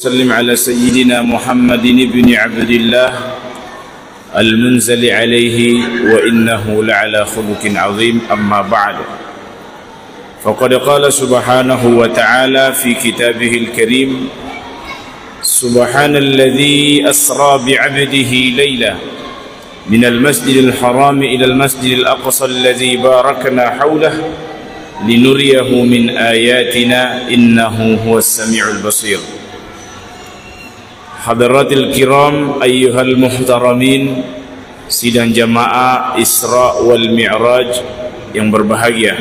وسلم على سيدنا محمد بن عبد الله المنزل عليه وإنه لعلى خلق عظيم. أما بعد، فقد قال سبحانه وتعالى في كتابه الكريم: سبحان الذي أسرى بعبده ليلا من المسجد الحرام إلى المسجد الأقصى الذي باركنا حوله لنريه من آياتنا إنه هو السميع البصير. Hadaratil kiram ayyuhal muhtaramin, sidang jamaah Isra wal Mi'raj yang berbahagia,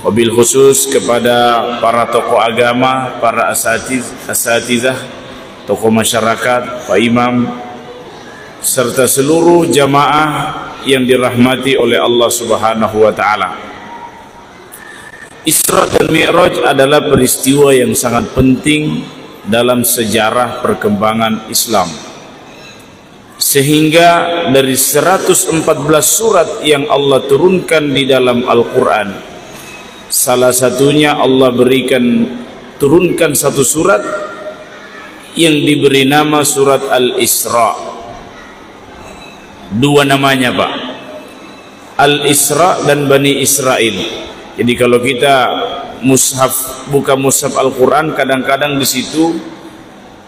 wabil khusus kepada para tokoh agama, para asatizah, tokoh masyarakat, pak imam, serta seluruh jamaah yang dirahmati oleh Allah Subhanahu wa taala. Isra dan Mi'raj adalah peristiwa yang sangat penting dalam sejarah perkembangan Islam, sehingga dari 114 surat yang Allah turunkan di dalam Al-Quran, salah satunya Allah turunkan satu surat yang diberi nama surat Al-Isra. Dua namanya, Pak, Al-Isra dan Bani Israel. Jadi kalau kita buka mushaf Al-Quran, kadang-kadang di situ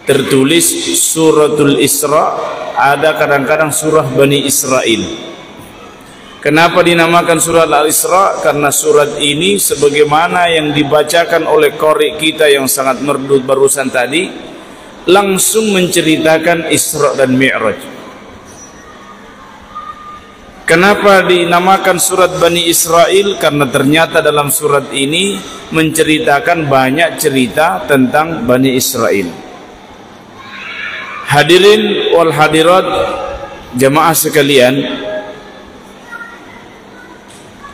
tertulis suratul Isra, ada kadang-kadang surah Bani Israel. Kenapa dinamakan surat Al-Isra? Karena surat ini sebagaimana yang dibacakan oleh qari kita yang sangat merdu barusan tadi, langsung menceritakan Isra dan Mi'raj. Kenapa dinamakan surat Bani Israel? Karena ternyata dalam surat ini menceritakan banyak cerita tentang Bani Israel. Hadirin wal hadirat jamaah sekalian,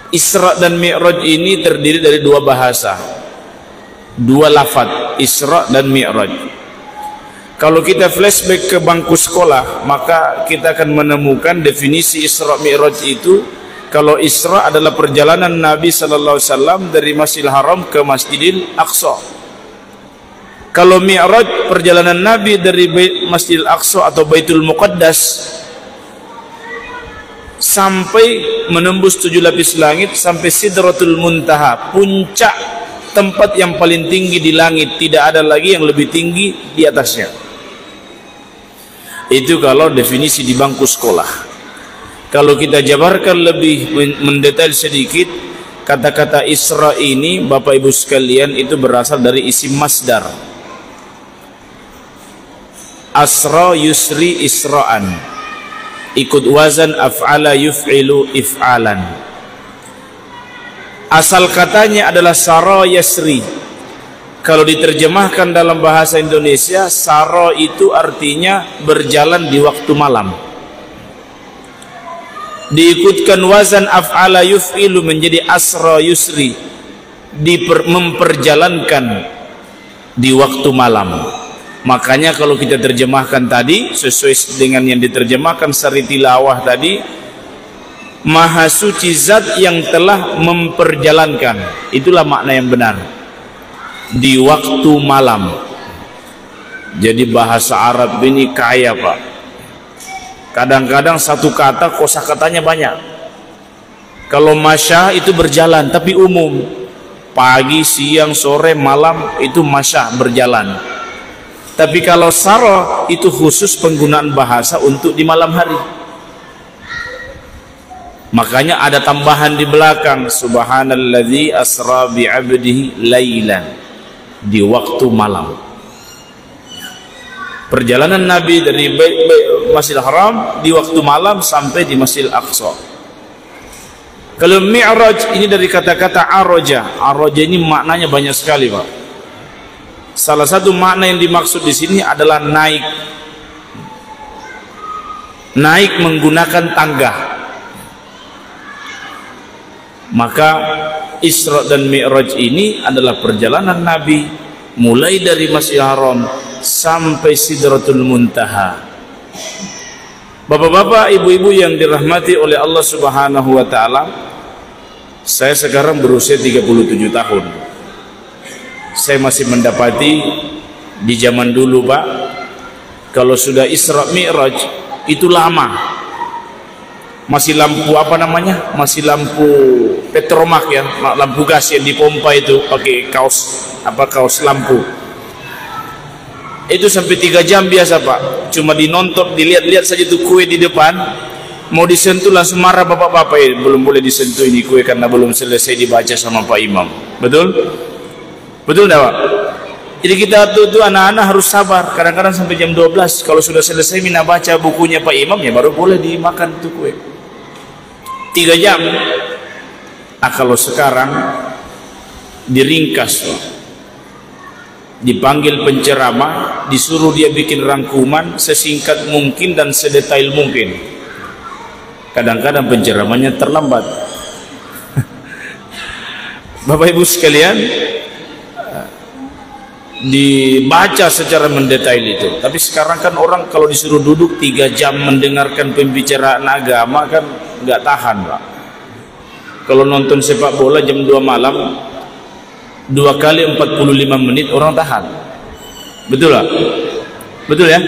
Isra dan Mi'raj ini terdiri dari dua bahasa, dua lafaz, Isra dan Mi'raj. Kalau kita flashback ke bangku sekolah, maka kita akan menemukan definisi Isra Mi'raj itu. Kalau Isra adalah perjalanan Nabi sallallahu alaihi wasallam dari Masjidil Haram ke Masjidil Aqsa. Kalau Mi'raj perjalanan Nabi dari Masjidil Aqsa atau Baitul Muqaddas sampai menembus 7 lapis langit sampai Sidratul Muntaha, puncak tempat yang paling tinggi di langit, tidak ada lagi yang lebih tinggi di atasnya. Itu kalau definisi di bangku sekolah. Kalau kita jabarkan lebih mendetail sedikit, kata-kata Isra ini Bapak Ibu sekalian itu berasal dari isim masdar. Asra yusri isra'an, ikut wazan af'ala yuf'ilu if'alan. Asal katanya adalah sara yasri. Kalau diterjemahkan dalam bahasa Indonesia, sara itu artinya berjalan di waktu malam. Diikutkan wazan af'ala yuf'ilu menjadi asra yusri, memperjalankan di waktu malam. Makanya kalau kita terjemahkan tadi sesuai dengan yang diterjemahkan sari tilawah tadi, Maha suci zat yang telah memperjalankan, itulah makna yang benar, di waktu malam. Jadi bahasa Arab ini kaya, Pak. Kadang-kadang satu kata kosakatanya banyak. Kalau masya itu berjalan tapi umum, pagi, siang, sore, malam itu masya berjalan. Tapi kalau sara itu khusus penggunaan bahasa untuk di malam hari. Makanya ada tambahan di belakang, subhanalladzi asra bi'abdihi lailan, di waktu malam. Perjalanan Nabi dari Masjidil Haram di waktu malam sampai di Masjidil Aqsa. Kalau Mi'raj ini dari kata-kata araja. Araja ini maknanya banyak sekali, Pak. Salah satu makna yang dimaksud di sini adalah naik. Naik menggunakan tangga. Maka Isra dan Mi'raj ini adalah perjalanan Nabi mulai dari Masjidil Haram sampai Sidratul Muntaha. Bapak-bapak, ibu-ibu yang dirahmati oleh Allah Subhanahu wa taala, saya sekarang berusia 37 tahun. Saya masih mendapati Di zaman dulu Pak, kalau sudah Isra Mi'raj itu lama, masih lampu apa namanya, masih lampu petromak ya, lampu gas yang dipompa itu pakai kaos lampu. Itu sampai 3 jam biasa Pak, cuma dinonton, dilihat-lihat saja tuh kue di depan, mau disentuh langsung marah bapak-bapak, ya belum boleh disentuh ini kue karena belum selesai dibaca sama Pak Imam. Betul? Betul enggak Pak? Jadi kita tuh anak-anak harus sabar, kadang-kadang sampai jam 12 kalau sudah selesai mina baca bukunya Pak Imam ya baru boleh dimakan tuh kue. 3 jam. Kalau sekarang diringkas, dipanggil penceramah, disuruh dia bikin rangkuman sesingkat mungkin dan sedetail mungkin. Kadang-kadang penceramahnya terlambat. Bapak Ibu sekalian, dibaca secara mendetail itu. Tapi sekarang kan orang kalau disuruh duduk 3 jam mendengarkan pembicaraan agama kan nggak tahan Pak. Kalau nonton sepak bola jam 2 malam 2 kali 45 menit orang tahan. Betul lah? Betul ya?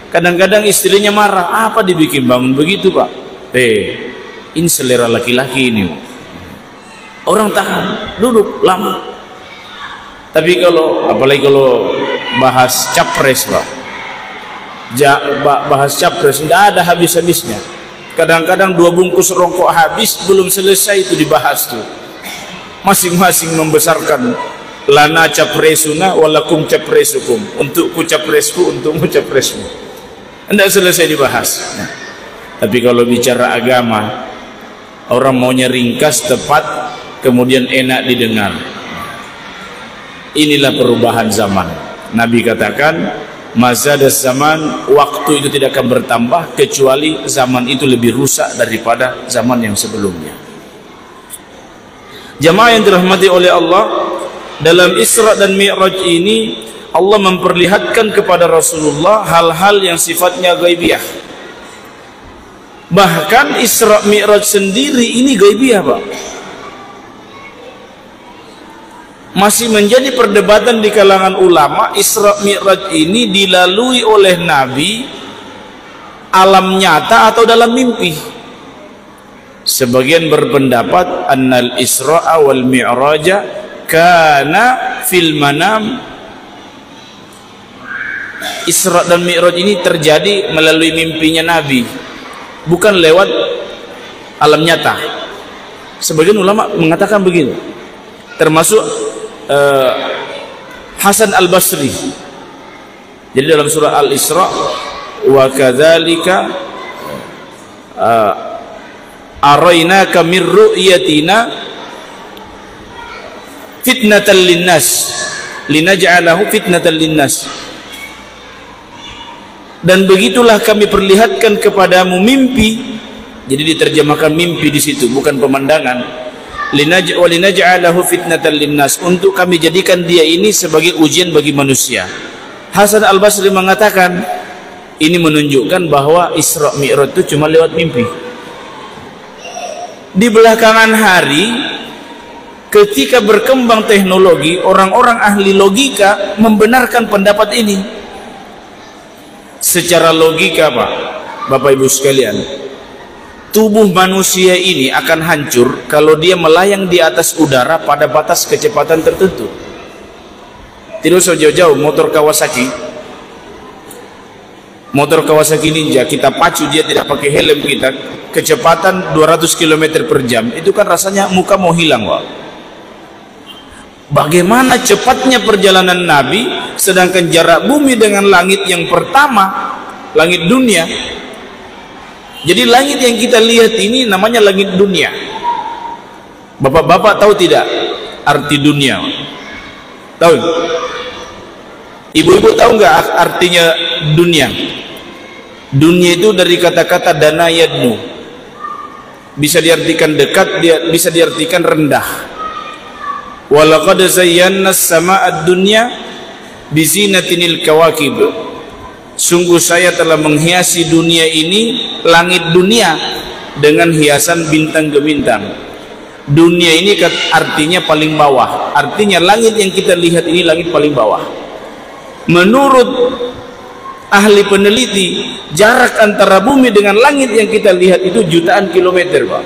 Kadang-kadang istrinya marah, apa dibikin bangun begitu Pak? Ini selera laki-laki ini. Orang tahan, duduk lama. Tapi kalau apalagi kalau bahas capres Pak, bahas capres tidak ada habis-habisnya. Kadang-kadang 2 bungkus rokok habis belum selesai itu dibahas tuh. Masing-masing membesarkan lana capresuna walakum capresukum, untukku capresku, untukmu capresmu. Tidak selesai dibahas. Nah, tapi kalau bicara agama, orang maunya ringkas, tepat, kemudian enak didengar. Inilah perubahan zaman. Nabi katakan, mazadas zaman, waktu itu tidak akan bertambah kecuali zaman itu lebih rusak daripada zaman yang sebelumnya. Jamaah yang dirahmati oleh Allah, dalam Isra dan Mi'raj ini Allah memperlihatkan kepada Rasulullah hal-hal yang sifatnya ghaibiyah. Bahkan Isra Mi'raj sendiri ini ghaibiyah Pak. Masih menjadi perdebatan di kalangan ulama, Isra Mi'raj ini dilalui oleh Nabi alam nyata atau dalam mimpi. Sebagian berpendapat annal Isra wal Mi'raja kana fil manam. Isra dan Mi'raj ini terjadi melalui mimpinya Nabi, bukan lewat alam nyata. Sebagian ulama mengatakan begitu, termasuk Hasan Al-Basri. Jadi dalam surah Al-Isra, wa kadzalika araynaka mir ru'yatina fitnatan linnas linaj'alahu fitnatan linnas. Dan begitulah kami perlihatkan kepadamu mimpi. Jadi diterjemahkan mimpi di situ, bukan pemandangan. Linaj'alahu fitnatan linnas, untuk kami jadikan dia ini sebagai ujian bagi manusia. Hasan Al-Basri mengatakan ini menunjukkan bahwa Isra Mi'raj itu cuma lewat mimpi. Di belakangan hari ketika berkembang teknologi, orang-orang ahli logika membenarkan pendapat ini. Secara logika Pak, Bapak Ibu sekalian, tubuh manusia ini akan hancur kalau dia melayang di atas udara pada batas kecepatan tertentu. Tidak usah jauh-jauh, motor Kawasaki Ninja, kita pacu dia tidak pakai helm, kita kecepatan 200 km per jam, itu kan rasanya muka mau hilang Pak. Bagaimana cepatnya perjalanan Nabi, sedangkan jarak bumi dengan langit yang pertama, langit dunia. Jadi langit yang kita lihat ini namanya langit dunia. Bapak-bapak tahu tidak arti dunia? Tahu? Ibu-ibu tahu nggak artinya dunia? Dunia itu dari kata-kata dana yadnu, bisa diartikan dekat, bisa diartikan rendah. Walaqad zayyana as-samaa'a ad-dunya bizinatinil kawakib. Sungguh saya telah menghiasi dunia ini, langit dunia, dengan hiasan bintang gemintang. Dunia ini artinya paling bawah, artinya langit yang kita lihat ini langit paling bawah. Menurut ahli peneliti, jarak antara bumi dengan langit yang kita lihat itu jutaan kilometer, Pak.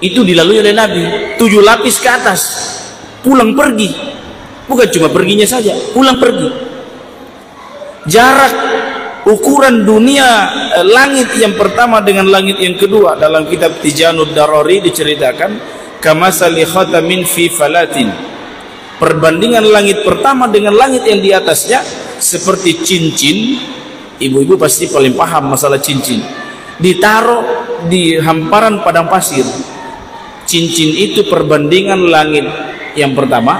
Itu dilalui oleh Nabi 7 lapis ke atas, pulang pergi. Bukan cuma perginya saja, pulang pergi. Jarak ukuran dunia langit yang pertama dengan langit yang kedua dalam kitab Tijanud Darari diceritakan kamasali khatamin fi falatin. Perbandingan langit pertama dengan langit yang di atasnya seperti cincin. Ibu-ibu pasti paling paham masalah cincin. Ditaruh di hamparan padang pasir. Cincin itu perbandingan langit yang pertama,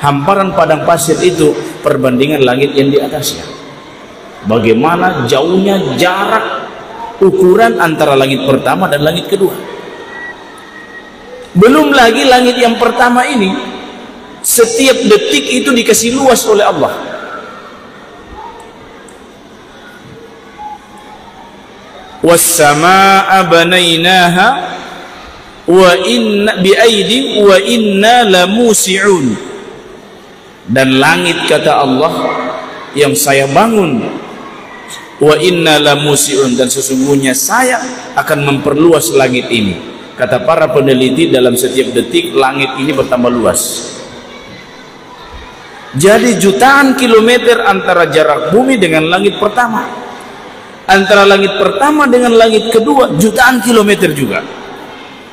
hamparan padang pasir itu perbandingan langit yang di atasnya. Bagaimana jauhnya jarak ukuran antara langit pertama dan langit kedua. Belum lagi langit yang pertama ini setiap detik itu dikasih luas oleh Allah. Was-samaa'a banainaha wa inna bi'aidin wa inna lamusi'un. Dan langit, kata Allah, yang saya bangun, wa inna lamusi'un, dan sesungguhnya saya akan memperluas langit ini. Kata para peneliti, dalam setiap detik langit ini bertambah luas. Jadi jutaan kilometer antara jarak bumi dengan langit pertama, antara langit pertama dengan langit kedua jutaan kilometer juga.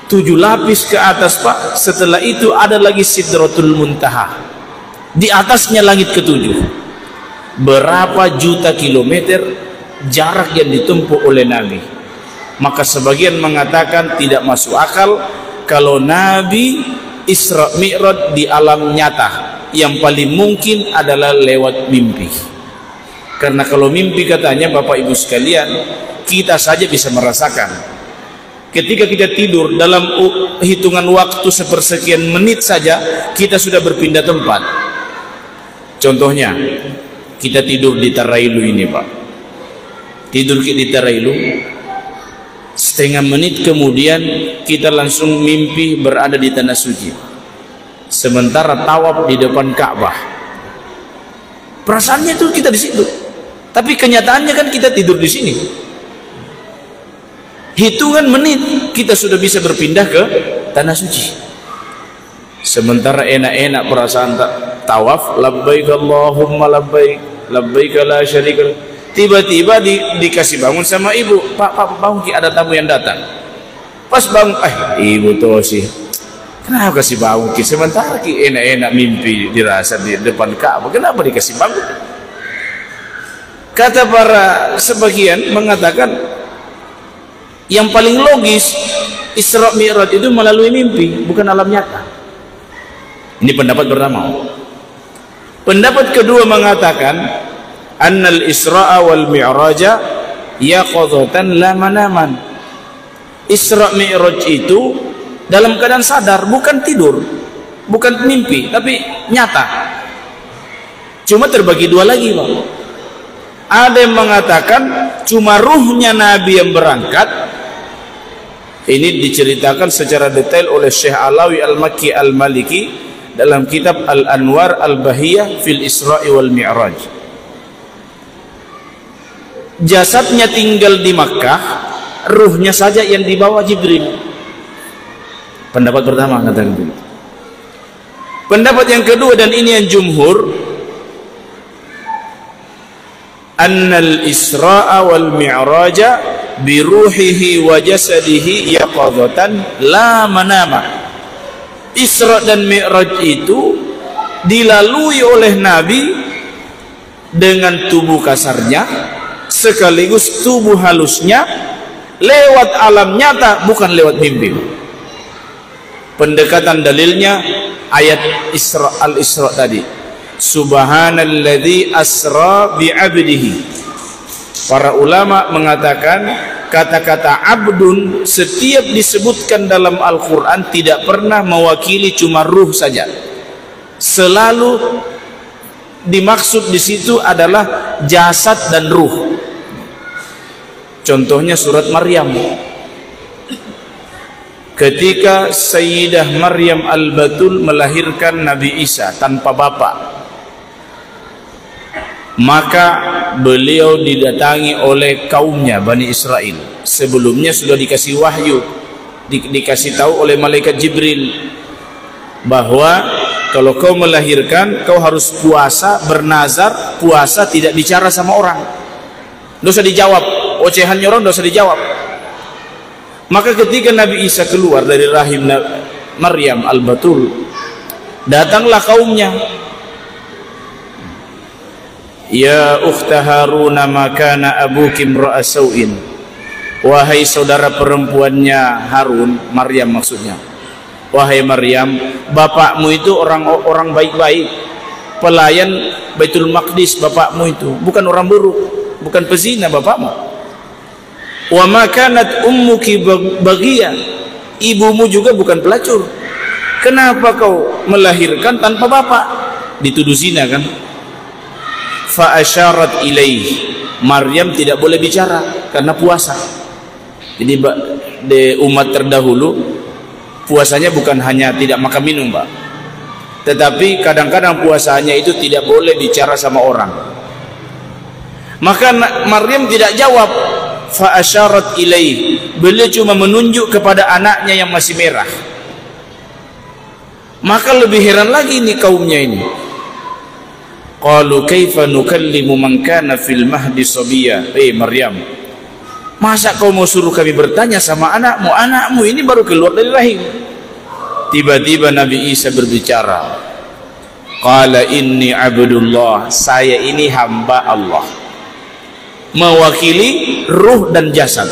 7 lapis ke atas, Pak. Setelah itu ada lagi Sidratul Muntaha, di atasnya langit ke-7. Berapa juta kilometer jarak yang ditempuh oleh Nabi. Maka sebagian mengatakan tidak masuk akal kalau Nabi Isra Mi'raj di alam nyata. Yang paling mungkin adalah lewat mimpi. Karena kalau mimpi, katanya Bapak Ibu sekalian, kita saja bisa merasakan. Ketika kita tidur, dalam hitungan waktu sepersekian menit saja kita sudah berpindah tempat. Contohnya, kita tidur di Tarailu ini, Pak. Tidur di Tarailu, setengah menit kemudian kita langsung mimpi berada di Tanah Suci. Sementara tawaf di depan Ka'bah. Perasaannya itu kita di situ. Tapi kenyataannya kan kita tidur di sini. Hitungan menit kita sudah bisa berpindah ke Tanah Suci. Sementara enak-enak perasaan tawaf, labbaik Allahumma labbaik, labbaik la syarika. Tiba-tiba dikasih bangun sama ibu, Pak bangun, ada tamu yang datang. Pas bangun, ibu tuh sih, kenapa kasih bangun? Sementara enak-enak mimpi dirasa di depan Ka'bah, kenapa dikasih bangun? Kata para sebagian mengatakan yang paling logis Isra Mi'raj itu melalui mimpi, bukan alam nyata. Ini pendapat pertama. Pendapat kedua mengatakan annal Isra'a wal Mi'raja yaqadhatan la manaman. Isra Mi'raj itu dalam keadaan sadar, bukan tidur, bukan mimpi, tapi nyata. Cuma terbagi dua lagi, Pak. Ada yang mengatakan cuma ruhnya Nabi yang berangkat. Ini diceritakan secara detail oleh Syekh Alawi Al-Makki Al-Maliki dalam kitab Al-Anwar Al-Bahiyah fil Isra'i wal Mi'raj. Jasadnya tinggal di Makkah, ruhnya saja yang dibawa Jibril. Pendapat pertama katakan begitu. Pendapat yang kedua, dan ini yang jumhur, annal Isra'a wal Mi'raja biruhihi wa jasadihi yaqadhatan la manama. Isra dan Mi'raj itu dilalui oleh Nabi dengan tubuh kasarnya sekaligus tubuh halusnya, lewat alam nyata, bukan lewat mimpi. Pendekatan dalilnya ayat Al-Isra tadi, subhanalladzi asra bi'abdihi. Para ulama mengatakan kata-kata abdun setiap disebutkan dalam Al-Quran tidak pernah mewakili cuma ruh saja. Selalu dimaksud di situ adalah jasad dan ruh. Contohnya surat Maryam. Ketika Sayyidah Maryam Al-Batul melahirkan Nabi Isa tanpa bapak, Maka beliau didatangi oleh kaumnya Bani Israel. Sebelumnya sudah dikasih wahyu, dikasih tahu oleh malaikat Jibril bahwa kalau kau melahirkan, kau harus puasa, bernazar, puasa, tidak bicara sama orang. Tidak usah dijawab, ocehannya orang tidak usah dijawab. Maka ketika Nabi Isa keluar dari rahim Maryam al-Batul, datanglah kaumnya. Ya ukhta Harun, ma kana abuki imra'a sau'in. Wahai saudara perempuannya Harun, Maryam maksudnya. Wahai Maryam, bapakmu itu orang baik-baik, pelayan Baitul Maqdis. Bapakmu itu bukan orang buruk, bukan pezina bapakmu. Wa ma kanat ummuki baghiya, ibumu juga bukan pelacur. Kenapa kau melahirkan tanpa bapak? Dituduh zina kan? Fa asyarat ilaih, Maryam tidak boleh bicara karena puasa. Jadi di umat terdahulu puasanya bukan hanya tidak makan minum, Pak, tetapi kadang-kadang puasanya itu tidak boleh bicara sama orang. Maka Maryam tidak jawab. Fa asyarat ilaih, beliau cuma menunjuk kepada anaknya yang masih merah. Maka lebih heran lagi nih kaumnya ini. Qalu kaifa nukallimu man kana fil mahdi sabiyya. Maryam, masa kau mau suruh kami bertanya sama anakmu? Anakmu ini baru keluar dari rahim. Tiba-tiba Nabi Isa berbicara. Qala inni abdullah, saya ini hamba Allah, mewakili ruh dan jasad.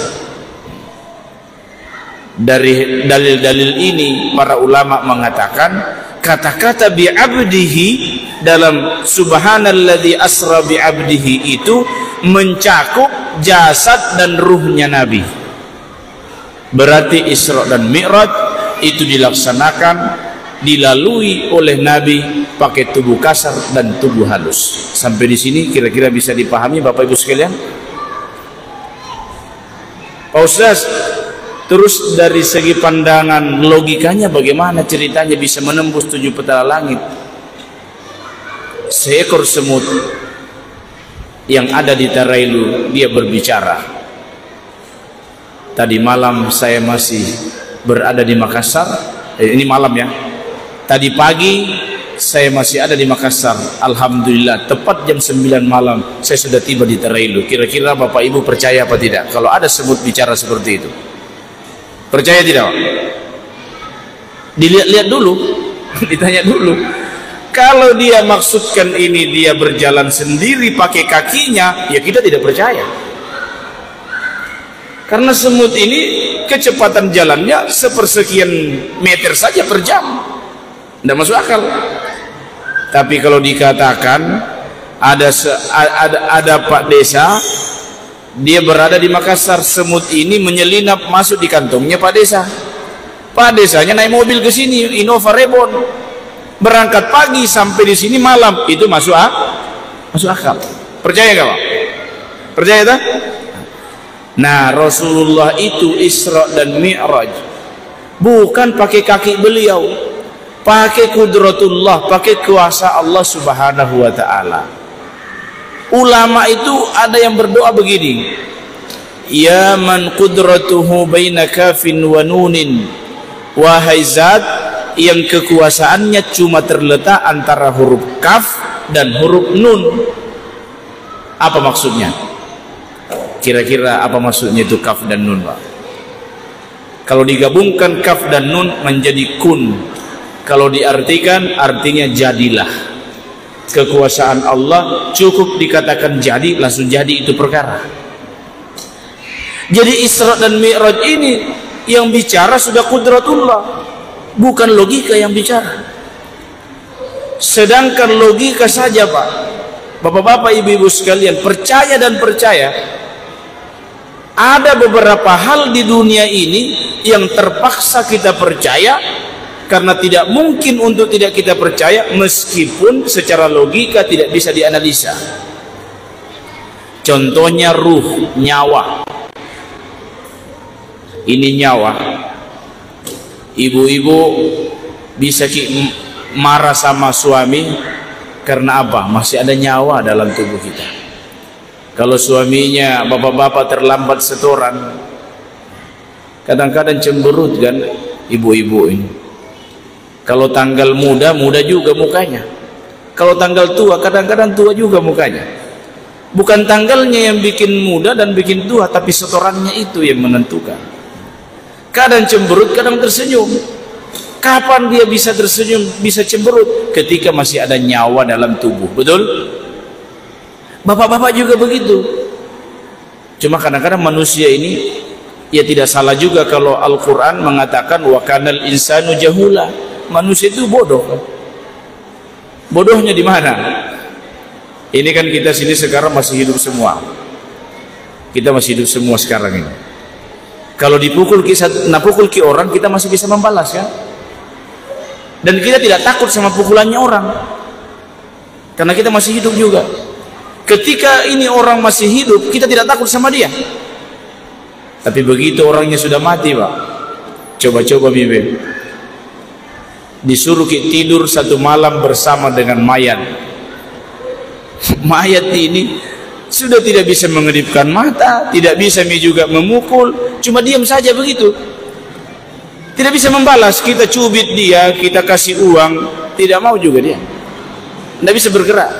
Dari dalil-dalil ini para ulama mengatakan kata-kata bi'abdihi dalam subhanalladzi asra bi'abdihi itu mencakup jasad dan ruhnya Nabi. Berarti Isra dan Mi'raj itu dilaksanakan, dilalui oleh Nabi pakai tubuh kasar dan tubuh halus. Sampai di sini kira-kira bisa dipahami Bapak Ibu sekalian? Pak Ustaz, terus dari segi pandangan logikanya bagaimana ceritanya bisa menembus 7 petala langit? Seekor semut yang ada di Tarailu, dia berbicara. Tadi malam saya masih berada di Makassar. Ini malam ya. Tadi pagi saya masih ada di Makassar. Alhamdulillah, tepat jam 9 malam saya sudah tiba di Tarailu. Kira-kira Bapak Ibu percaya apa tidak kalau ada semut bicara seperti itu? Percaya tidak, Pak? Dilihat-lihat dulu, ditanya dulu. Kalau dia maksudkan ini dia berjalan sendiri pakai kakinya, ya kita tidak percaya. Karena semut ini kecepatan jalannya sepersekian meter saja per jam, tidak masuk akal. Tapi kalau dikatakan ada Pak Desa, dia berada di Makassar, semut ini menyelinap masuk di kantongnya Pak Desa. Pak Desanya naik mobil ke sini, Innova Reborn, berangkat pagi sampai di sini malam, itu masuk akal. Percaya nggak, Pak? Percaya tak? Nah, Rasulullah itu Isra dan Mi'raj bukan pakai kaki beliau, pakai kudratullah, pakai kuasa Allah Subhanahu wa ta'ala. Ulama itu ada yang berdoa begini, ya man qudratuhu baina kafin wa nunin, wahai zat yang kekuasaannya cuma terletak antara huruf kaf dan huruf nun. Apa maksudnya? Kira-kira apa maksudnya itu kaf dan nun, Pak? Kalau digabungkan kaf dan nun menjadi kun. Kalau diartikan artinya jadilah. Kekuasaan Allah cukup dikatakan jadi, langsung jadi itu perkara. Jadi Isra dan Mi'raj ini yang bicara sudah kudratullah, bukan logika yang bicara. Sedangkan logika saja, Pak, Bapak-bapak, ibu-ibu sekalian, percaya dan percaya, ada beberapa hal di dunia ini yang terpaksa kita percaya karena tidak mungkin untuk tidak kita percaya meskipun secara logika tidak bisa dianalisa. Contohnya ruh, nyawa. Ini nyawa. Ibu-ibu bisa marah sama suami, Karena apa? Masih ada nyawa dalam tubuh kita. Kalau suaminya, bapak-bapak terlambat setoran, kadang-kadang cemberut kan ibu-ibu ini. Kalau tanggal muda, muda juga mukanya. Kalau tanggal tua, kadang-kadang tua juga mukanya. Bukan tanggalnya yang bikin muda dan bikin tua, tapi setorannya itu yang menentukan. Kadang cemberut, kadang tersenyum. Kapan dia bisa tersenyum, bisa cemberut? Ketika masih ada nyawa dalam tubuh. Betul? Bapak-bapak juga begitu. Cuma kadang-kadang manusia ini, ya tidak salah juga kalau Al-Quran mengatakan wa kanal insanu jahula. Manusia itu bodoh. Bodohnya di mana? Ini kan kita sini sekarang masih hidup semua. Kita masih hidup semua sekarang ini. Kalau dipukul pukul ki orang, kita masih bisa membalas kan? Dan kita tidak takut sama pukulannya orang. Karena kita masih hidup juga. Ketika ini orang masih hidup, kita tidak takut sama dia. Tapi begitu orangnya sudah mati, Pak. Coba-coba bibi. Disuruh tidur satu malam bersama dengan mayat. Mayat ini sudah tidak bisa mengedipkan mata, tidak bisa juga memukul, cuma diam saja begitu. Tidak bisa membalas, kita cubit dia, kita kasih uang, tidak mau juga dia. Tidak bisa bergerak.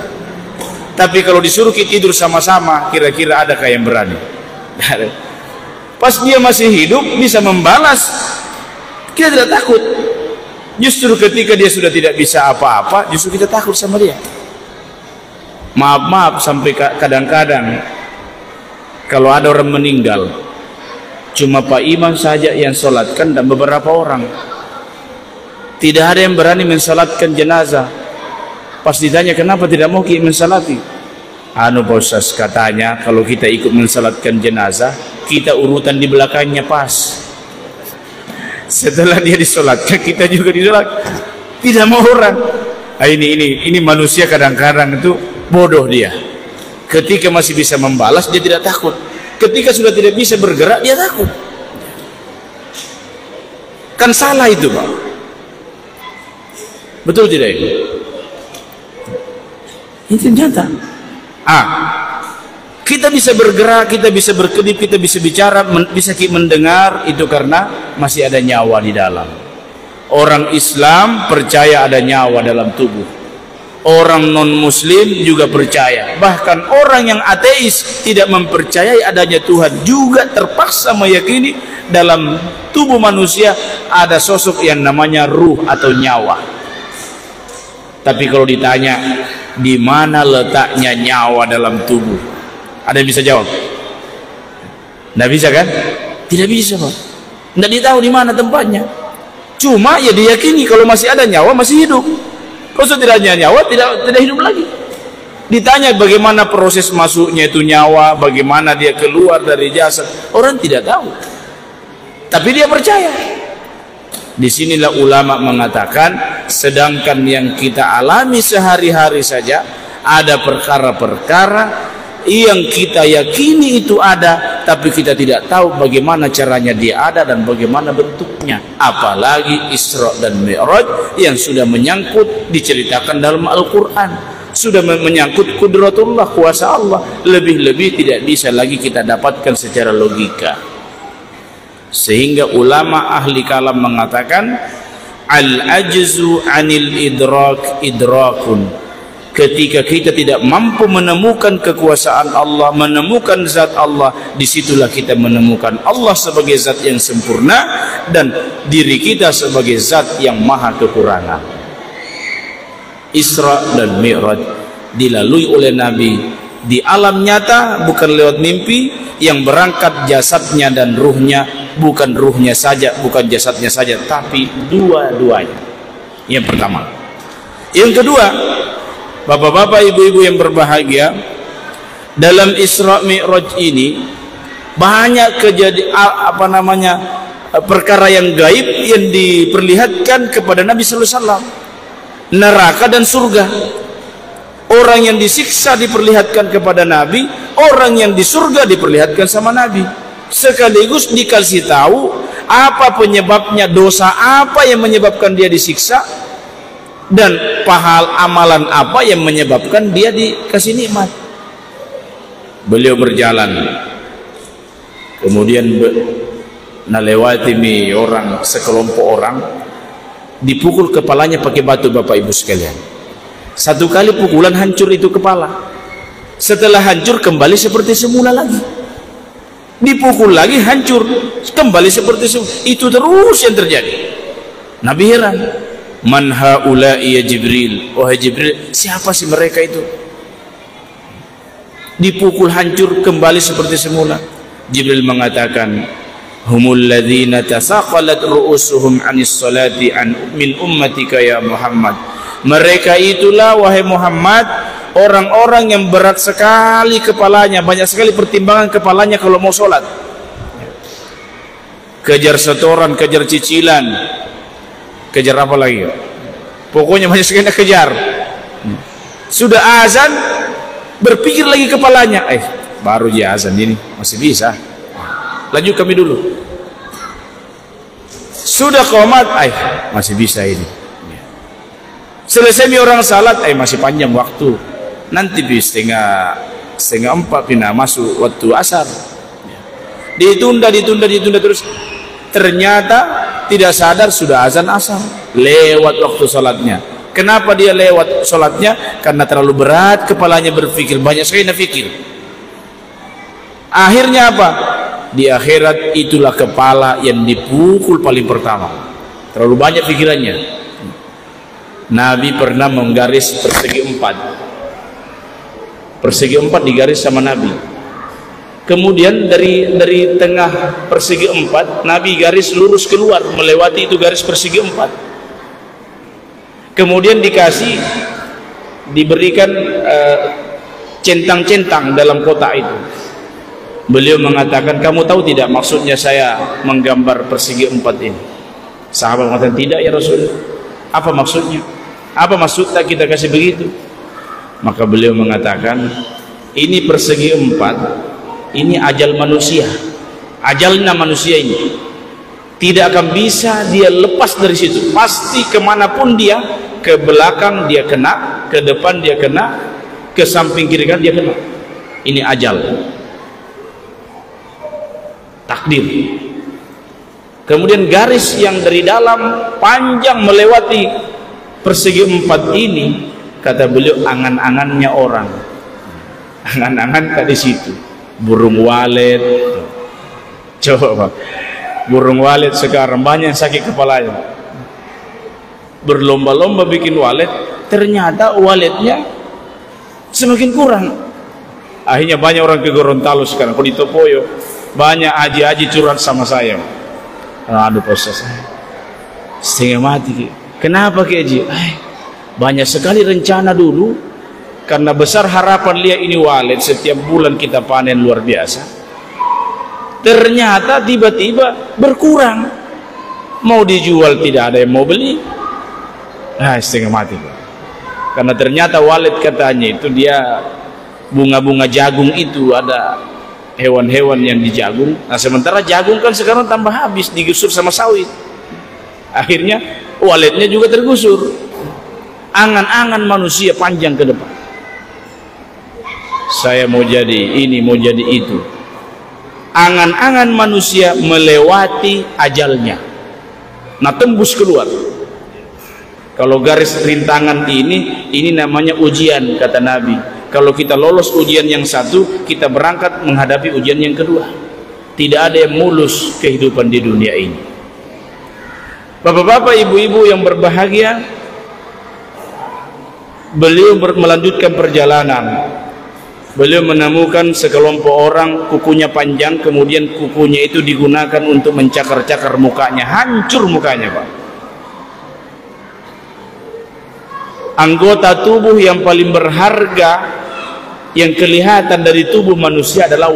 Tapi kalau disuruh kita tidur sama-sama, kira-kira adakah yang berani? Pas dia masih hidup bisa membalas, kita tidak takut. Justru ketika dia sudah tidak bisa apa-apa, justru kita takut sama dia. Maaf sampai kadang-kadang kalau ada orang meninggal, cuma Pak Imam saja yang sholatkan dan beberapa orang. Tidak ada yang berani mensalatkan jenazah. Pas ditanya kenapa tidak mau mensalati, Pak Ustaz, katanya kalau kita ikut mensalatkan jenazah, kita urutan di belakangnya pas. Setelah dia disolatkan, kita juga disolat. Tidak mau orang. Ini manusia kadang-kadang itu bodoh dia. Ketika masih bisa membalas, dia tidak takut. Ketika sudah tidak bisa bergerak, dia takut. Kan salah itu, Pak. Betul tidak itu? Itu nyata. Kita bisa bergerak, kita bisa berkedip, kita bisa bicara, bisa mendengar, itu karena masih ada nyawa di dalam. Orang Islam percaya ada nyawa dalam tubuh. Orang non-muslim juga percaya. Bahkan orang yang ateis tidak mempercayai adanya Tuhan juga terpaksa meyakini dalam tubuh manusia ada sosok yang namanya ruh atau nyawa. Tapi kalau ditanya di mana letaknya nyawa dalam tubuh, ada yang bisa jawab? Tidak bisa kan? Tidak bisa, Pak. Tidak ditahu di mana tempatnya. Cuma ya diyakini kalau masih ada nyawa masih hidup. Kalau sudah tidak ada nyawa tidak hidup lagi. Ditanya bagaimana proses masuknya itu nyawa, bagaimana dia keluar dari jasad, orang tidak tahu. Tapi dia percaya. Disinilah ulama mengatakan, sedangkan yang kita alami sehari-hari saja ada perkara-perkara yang kita yakini itu ada, tapi kita tidak tahu bagaimana caranya dia ada dan bagaimana bentuknya. Apalagi Isra dan Mi'raj yang sudah menyangkut diceritakan dalam Al-Quran, sudah menyangkut kudratullah, kuasa Allah, lebih-lebih tidak bisa lagi kita dapatkan secara logika. Sehingga ulama ahli kalam mengatakan al-ajzu anil idrak idrakun. Ketika kita tidak mampu menemukan kekuasaan Allah, menemukan zat Allah, disitulah kita menemukan Allah sebagai zat yang sempurna dan diri kita sebagai zat yang maha kekurangan. Isra dan Mi'raj dilalui oleh Nabi di alam nyata, bukan lewat mimpi. Yang berangkat jasadnya dan ruhnya, bukan ruhnya saja, bukan jasadnya saja, tapi dua-duanya. Yang pertama. Yang kedua, bapak-bapak, ibu-ibu yang berbahagia, dalam Isra Mi'raj ini banyak perkara yang gaib yang diperlihatkan kepada Nabi sallallahu alaihi wasallam. Neraka dan surga. Orang yang disiksa diperlihatkan kepada Nabi, orang yang di surga diperlihatkan sama Nabi. Sekaligus dikasih tahu apa penyebabnya, dosa apa yang menyebabkan dia disiksa, dan pahala amalan apa yang menyebabkan dia dikasih nikmat. Beliau berjalan, kemudian nalewati orang, sekelompok orang, dipukul kepalanya pakai batu. Bapak ibu sekalian, satu kali pukulan hancur itu kepala. Setelah hancur kembali seperti semula lagi, dipukul lagi hancur kembali seperti semula. Itu terus yang terjadi. Nabi heran, man haula'i ya Jibril, wahai Jibril, siapa sih mereka itu? Dipukul hancur kembali seperti semula. Jibril mengatakan, humul ladzina tasaqalat ru'usuhum 'anis salati min ummatika ya Muhammad. Mereka itulah wahai Muhammad, orang-orang yang berat sekali kepalanya, banyak sekali pertimbangan kepalanya kalau mau sholat. Kejar setoran, kejar cicilan, kejar apa lagi? Pokoknya banyak sekali nak kejar. Sudah azan, berpikir lagi kepalanya, baru dia azan ini, masih bisa. Lanjut kami dulu. Sudah qomat, masih bisa ini. Selesai orang salat, masih panjang waktu. Nanti setengah 4 pindah masuk waktu asar. Ditunda terus. Ternyata tidak sadar sudah azan asar, lewat waktu salatnya. Kenapa dia lewat salatnya? Karena terlalu berat kepalanya berpikir, banyak sekali fikir. Akhirnya apa? Di akhirat itulah kepala yang dipukul paling pertama. Terlalu banyak pikirannya. Nabi pernah menggaris persegi 4. Persegi 4 digaris sama Nabi. Kemudian dari tengah persegi 4, Nabi garis lurus keluar melewati itu garis persegi 4. Kemudian diberikan centang-centang dalam kotak itu. Beliau mengatakan, kamu tahu tidak maksudnya saya menggambar persegi 4 ini? Sahabat mengatakan, tidak ya Rasul. Apa maksudnya? Apa maksudnya kita kasih begitu? Maka beliau mengatakan, ini persegi 4, ini ajal manusia. Ajalnya manusia ini tidak akan bisa dia lepas dari situ. Pasti kemanapun dia, ke belakang dia kena, ke depan dia kena, ke samping kiri kan dia kena. Ini ajal, takdir. Kemudian garis yang dari dalam panjang melewati persegi 4 ini, kata beliau, angan-angannya orang. Angan-angan tak di situ. Burung walet. Coba, burung walet sekarang banyak yang sakit kepalanya. Berlomba-lomba bikin walet, ternyata waletnya semakin kurang. Akhirnya banyak orang ke Gorontalo sekarang. Kalau di Topoyo banyak haji-haji curhat sama saya. Aduh proses saya setengah mati. Kenapa Ki Haji? Banyak sekali rencana dulu, karena besar harapan lihat ini walet setiap bulan kita panen luar biasa. Ternyata tiba-tiba berkurang, mau dijual tidak ada yang mau beli. Setengah mati. Karena ternyata walet katanya itu dia bunga-bunga jagung itu, ada hewan-hewan yang di jagung. Nah sementara jagung kan sekarang tambah habis, digusur sama sawit. Akhirnya waletnya juga tergusur. Angan-angan manusia panjang ke depan. Saya mau jadi ini, mau jadi itu. Angan-angan manusia melewati ajalnya. Nah tembus keluar. Kalau garis rintangan ini namanya ujian, kata Nabi. Kalau kita lolos ujian yang satu, kita berangkat menghadapi ujian yang kedua. Tidak ada yang mulus kehidupan di dunia ini. Bapak-bapak, ibu-ibu yang berbahagia, beliau melanjutkan perjalanan. Beliau menemukan sekelompok orang kukunya panjang, kemudian kukunya itu digunakan untuk mencakar-cakar mukanya, hancur mukanya Pak. Anggota tubuh yang paling berharga yang kelihatan dari tubuh manusia adalah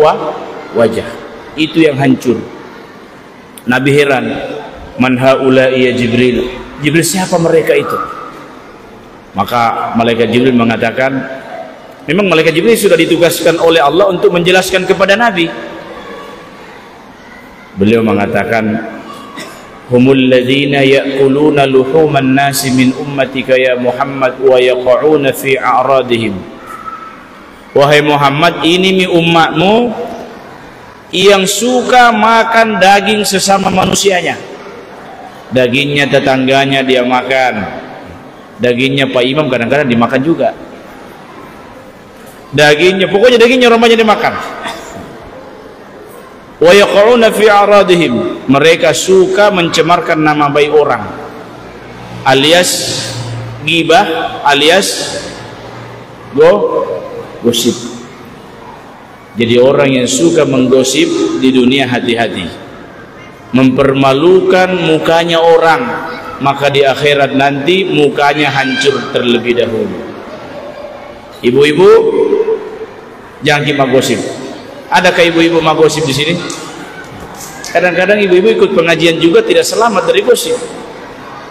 wajah. Itu yang hancur. Nabi heran, man haula'i ya Jibril. Jibril, siapa mereka itu? Maka malaikat Jibril mengatakan, memang malaikat Jibril sudah ditugaskan oleh Allah untuk menjelaskan kepada Nabi. Beliau mengatakan, humul ladzina ya'kuluna luhuman nasi min ummatika ya Muhammad wa yaqa'una fi a'radihim. Wahai Muhammad, ini umatmu yang suka makan daging sesama manusianya. Dagingnya tetangganya dia makan, dagingnya Pak Imam kadang-kadang dimakan juga, dagingnya, pokoknya dagingnya orang banyak dimakan. Wa yaqa'una fi a'radihim, mereka suka mencemarkan nama baik orang, alias ghibah, alias gosip. Jadi orang yang suka menggosip di dunia hati-hati, mempermalukan mukanya orang, maka di akhirat nanti mukanya hancur terlebih dahulu. Ibu-ibu jangan kita gosip. Adakah ibu-ibu mau gosip di sini? Kadang-kadang ibu-ibu ikut pengajian juga tidak selamat dari gosip.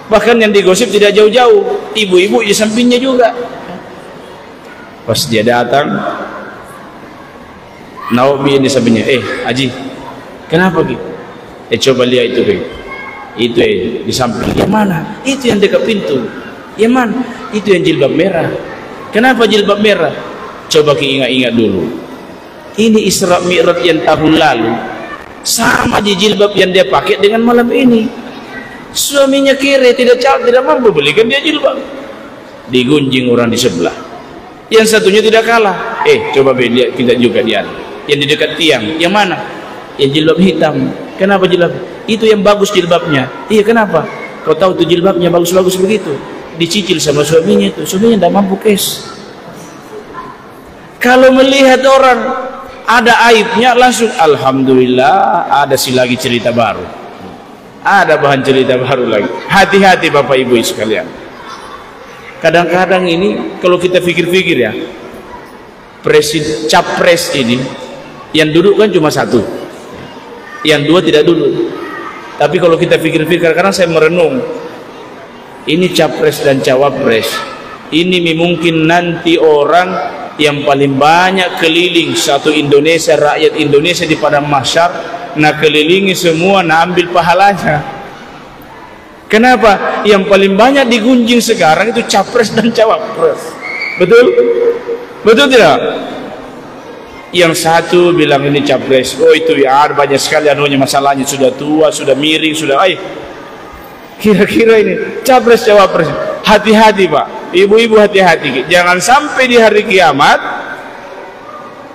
Bahkan yang digosip tidak jauh-jauh, ibu-ibu di sampingnya juga. Pas dia datang, Naomi di sampingnya, Haji, kenapa gitu? Coba lihat itu, itu di samping. Yang mana? Itu yang dekat pintu. Yang mana? Itu yang jilbab merah. Kenapa jilbab merah? Coba ingat-ingat dulu. Ini Isra Mi'raj yang tahun lalu, sama di jilbab yang dia pakai dengan malam ini. Suaminya kere, tidak mampu belikan dia jilbab. Digunjing orang di sebelah. Yang satunya tidak kalah. Coba lihat kita juga dia. Yang di dekat tiang, yang mana? Yang jilbab hitam. Kenapa jilbab? Itu yang bagus jilbabnya. Iya, kenapa? Kau tahu tuh jilbabnya bagus-bagus begitu. Dicicil sama suaminya itu. Suaminya tidak mampu kes. Kalau melihat orang ada aibnya langsung alhamdulillah, ada lagi cerita baru, ada bahan cerita baru lagi. Hati-hati Bapak Ibu sekalian. Kadang-kadang ini kalau kita pikir-pikir ya, capres ini yang duduk kan cuma satu, yang dua tidak duduk. Tapi kalau kita pikir-pikir, karena saya merenung, ini capres dan cawapres ini mungkin nanti orang yang paling banyak keliling satu Indonesia, rakyat Indonesia di padang mahsyar, nak kelilingi semua, nak ambil pahalanya. Kenapa? Yang paling banyak digunjing sekarang itu capres dan cawapres. Betul? Betul tidak? Yang satu bilang ini capres, itu ya ada banyak sekali anunya, masalahnya sudah tua, sudah miring, sudah kira-kira ini capres cawapres. Hati-hati Pak, ibu-ibu hati-hati, jangan sampai di hari kiamat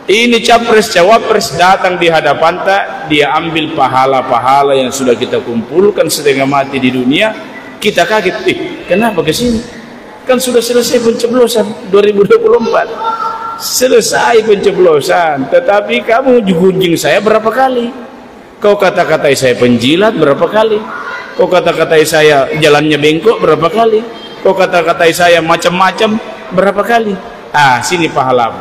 ini capres cawapres datang di hadapan dia ambil pahala-pahala yang sudah kita kumpulkan setengah mati di dunia. Kita kaget, kenapa ke sini? Kan sudah selesai pencoblosan 2024, selesai pencoblosan, tetapi kamu gunjing saya berapa kali? Kau kata-katai saya penjilat berapa kali? Kau kata-katai saya jalannya bengkok berapa kali? Kau kata-katai saya macam-macam berapa kali? Sini pahalamu.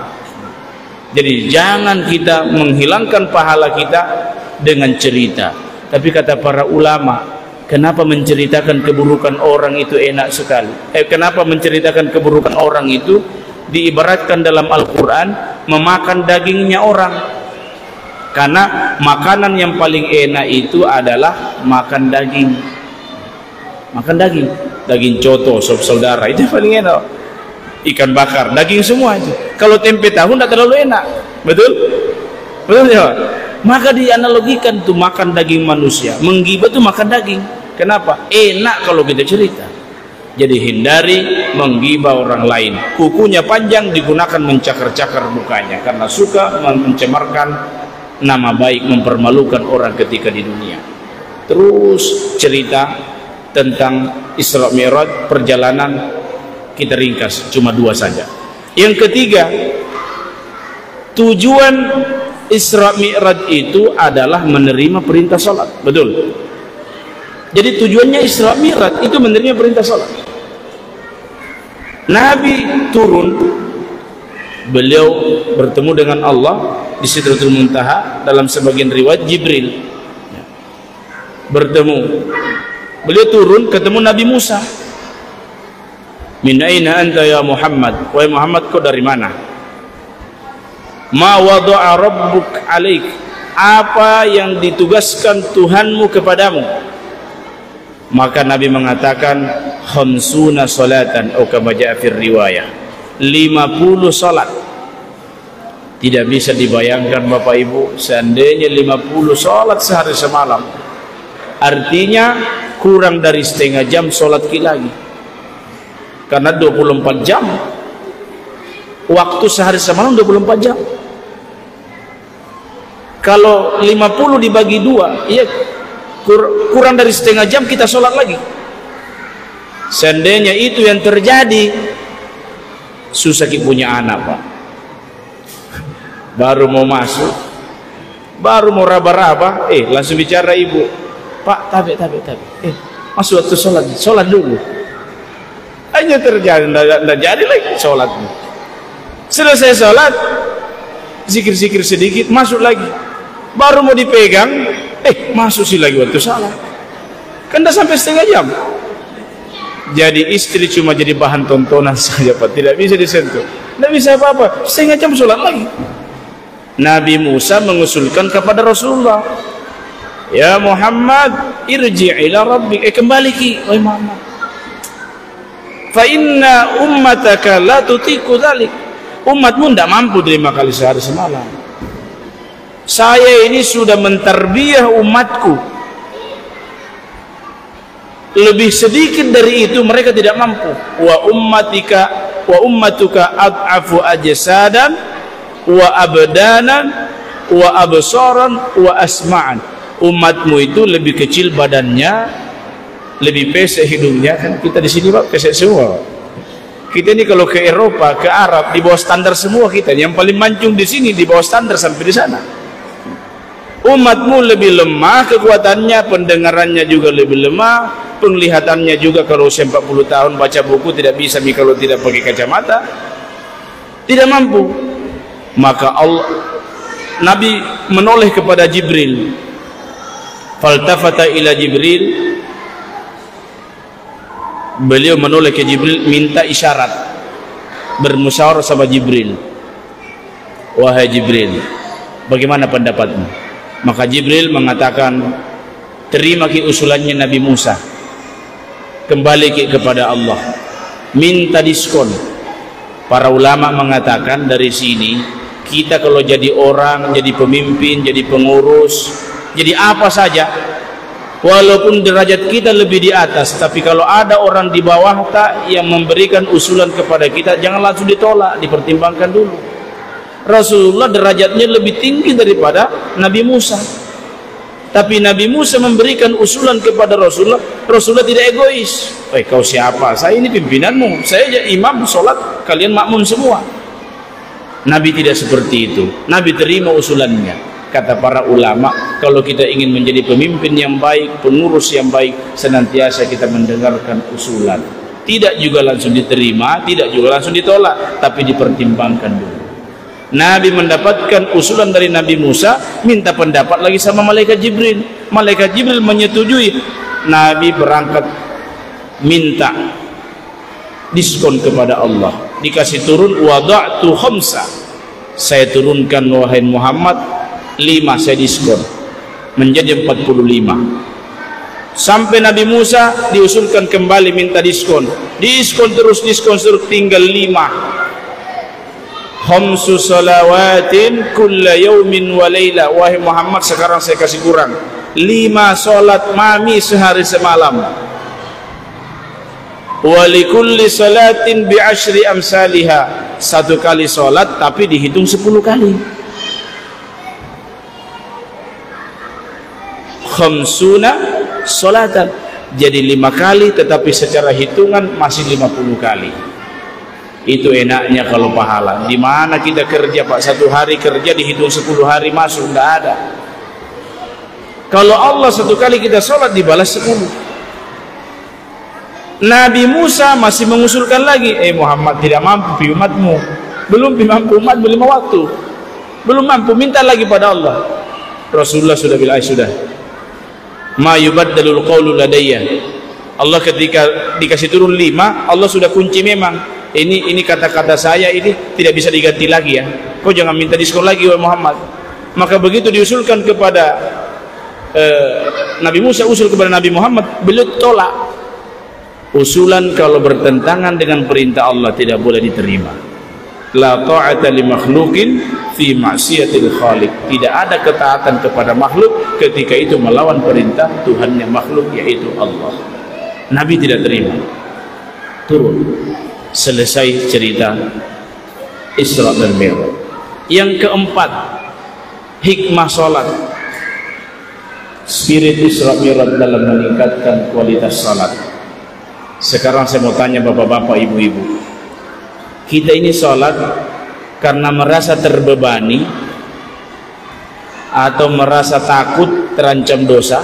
Jadi jangan kita menghilangkan pahala kita dengan cerita. Tapi kata para ulama, kenapa menceritakan keburukan orang itu enak sekali? Kenapa menceritakan keburukan orang itu diibaratkan dalam Al-Quran memakan dagingnya orang? Karena makanan yang paling enak itu adalah makan daging. Makan daging coto, saudara, itu paling enak. Ikan bakar, daging semua itu. Kalau tempe tahu tidak terlalu enak, betul? Betul ya? Maka dianalogikan tuh makan daging manusia, menggibah tuh makan daging. Kenapa? Enak kalau kita cerita. Jadi hindari menggibah orang lain. Kukunya panjang digunakan mencakar-cakar mukanya karena suka mencemarkan nama baik, mempermalukan orang ketika di dunia. Terus cerita tentang Isra Mi'raj, perjalanan kita ringkas cuma 2 saja. Yang ketiga, tujuan Isra Mi'raj itu adalah menerima perintah salat. Betul? Jadi tujuannya Isra Mi'raj itu menerima perintah salat. Nabi turun, beliau bertemu dengan Allah di Sidratul Muntaha, dalam sebagian riwayat Jibril bertemu. Beliau turun ketemu Nabi Musa. Min aina anta ya Muhammad? Wahai Muhammad, kau dari mana? Ma wada'a rabbuk alaik? Apa yang ditugaskan Tuhanmu kepadamu? Maka Nabi mengatakan khamsuna salatan atau kama jaa fir riwayah, 50 salat. Tidak bisa dibayangkan Bapak Ibu, seandainya 50 salat sehari semalam, artinya kurang dari setengah jam salat lagi. Karena 24 jam waktu sehari semalam, 24 jam. Kalau 50 dibagi 2, ya kurang dari setengah jam kita sholat lagi. Seandainya itu yang terjadi, susah kita punya anak, Pak. Baru mau masuk, baru mau raba-raba, langsung bicara ibu, Pak, tabe, masuk waktu sholat dulu. Hanya terjadi, tidak jadi lagi sholat. Selesai sholat, zikir-zikir sedikit, masuk lagi. Baru mau dipegang, masuk sih lagi waktu sholat. Kan dah sampai setengah jam. Jadi istri cuma jadi bahan tontonan saja, Pak. Tidak bisa disentuh, tidak bisa apa-apa. Setengah jam sholat lagi. Nabi Musa mengusulkan kepada Rasulullah, ya Muhammad, irji' ila rabbik, kembali ki, wahai Muhammad. Fa inna ummataka la tutiku dzalik. Umatmu tidak mampu 5 kali sehari semalam. Saya ini sudah menterbiah umatku, lebih sedikit dari itu mereka tidak mampu. Wa ummatuka ad'afu ajsadan wa abdanan wa absaran wa asma'an. Umatmu itu lebih kecil badannya, lebih pesek hidungnya. Kan kita di sini Pak pesek semua. Kita ini kalau ke Eropa, ke Arab, di bawah standar semua kita. Yang paling mancung di sini di bawah standar sampai di sana. Umatmu lebih lemah kekuatannya, pendengarannya juga lebih lemah, penglihatannya juga kalau usia 40 tahun baca buku tidak bisa kalau tidak pakai kacamata, tidak mampu. Maka Nabi menoleh kepada Jibril. Faltafata ila Jibril, beliau menoleh ke Jibril, minta isyarat, bermusyawarah sama Jibril. Wahai Jibril, bagaimana pendapatmu? Maka Jibril mengatakan, terima ki usulannya Nabi Musa, kembali ki kepada Allah, minta diskon. Para ulama mengatakan dari sini, kita kalau jadi orang, jadi pemimpin, jadi pengurus, jadi apa saja, walaupun derajat kita lebih di atas, tapi kalau ada orang di bawah yang memberikan usulan kepada kita, jangan langsung ditolak, dipertimbangkan dulu. Rasulullah derajatnya lebih tinggi daripada Nabi Musa, tapi Nabi Musa memberikan usulan kepada Rasulullah. Rasulullah tidak egois. Kau siapa? Saya ini pimpinanmu, saya jadi imam sholat, kalian makmum semua. Nabi tidak seperti itu. Nabi terima usulannya. Kata para ulama, kalau kita ingin menjadi pemimpin yang baik, pengurus yang baik, senantiasa kita mendengarkan usulan. Tidak juga langsung diterima, tidak juga langsung ditolak, tapi dipertimbangkan dulu. Nabi mendapatkan usulan dari Nabi Musa, minta pendapat lagi sama malaikat Jibril. Malaikat Jibril menyetujui. Nabi berangkat minta diskon kepada Allah, dikasih turun, wada'tu khamsa, saya turunkan wahai Muhammad 5, saya diskon menjadi 45. Sampai Nabi Musa diusulkan kembali minta diskon, diskon terus tinggal 5. Khamsu salawatin kulla yaumin wa layla. Wahai Muhammad, sekarang saya kasih kurang, 5 salat mami sehari semalam. Wa likulli salatin bi 10 amsalha. 1 kali salat tapi dihitung 10 kali. Khamsuna salatan, jadi 5 kali, tetapi secara hitungan masih 50 kali. Itu enaknya kalau pahala. Di mana kita kerja Pak, 1 hari kerja dihitung 10 hari masuk, tidak ada. Kalau Allah 1 kali kita sholat dibalas 10. Nabi Musa masih mengusulkan lagi, Muhammad tidak mampu pi umatmu, belum mampu umat 5 waktu, belum mampu, minta lagi pada Allah. Rasulullah sudah bilang, sudah, ma yubaddalul qawlu ladayya. Allah ketika dikasih turun 5, Allah sudah kunci memang. Ini kata-kata saya ini tidak bisa diganti lagi ya. Kau jangan minta diskon lagi wahai Muhammad. Maka begitu diusulkan kepada Nabi Musa usul kepada Nabi Muhammad, beliau tolak. Usulan kalau bertentangan dengan perintah Allah tidak boleh diterima. La ta'ata li makhluqin fi ma'siyatil khaliq. Tidak ada ketaatan kepada makhluk ketika itu melawan perintah Tuhannya makhluk, yaitu Allah. Nabi tidak terima. Turun. Selesai cerita Isra dan Mi'raj. Yang keempat, hikmah salat. Spirit Isra Mi'raj dalam meningkatkan kualitas salat. Sekarang saya mau tanya bapak-bapak, ibu-ibu, kita ini sholat karena merasa terbebani atau merasa takut terancam dosa,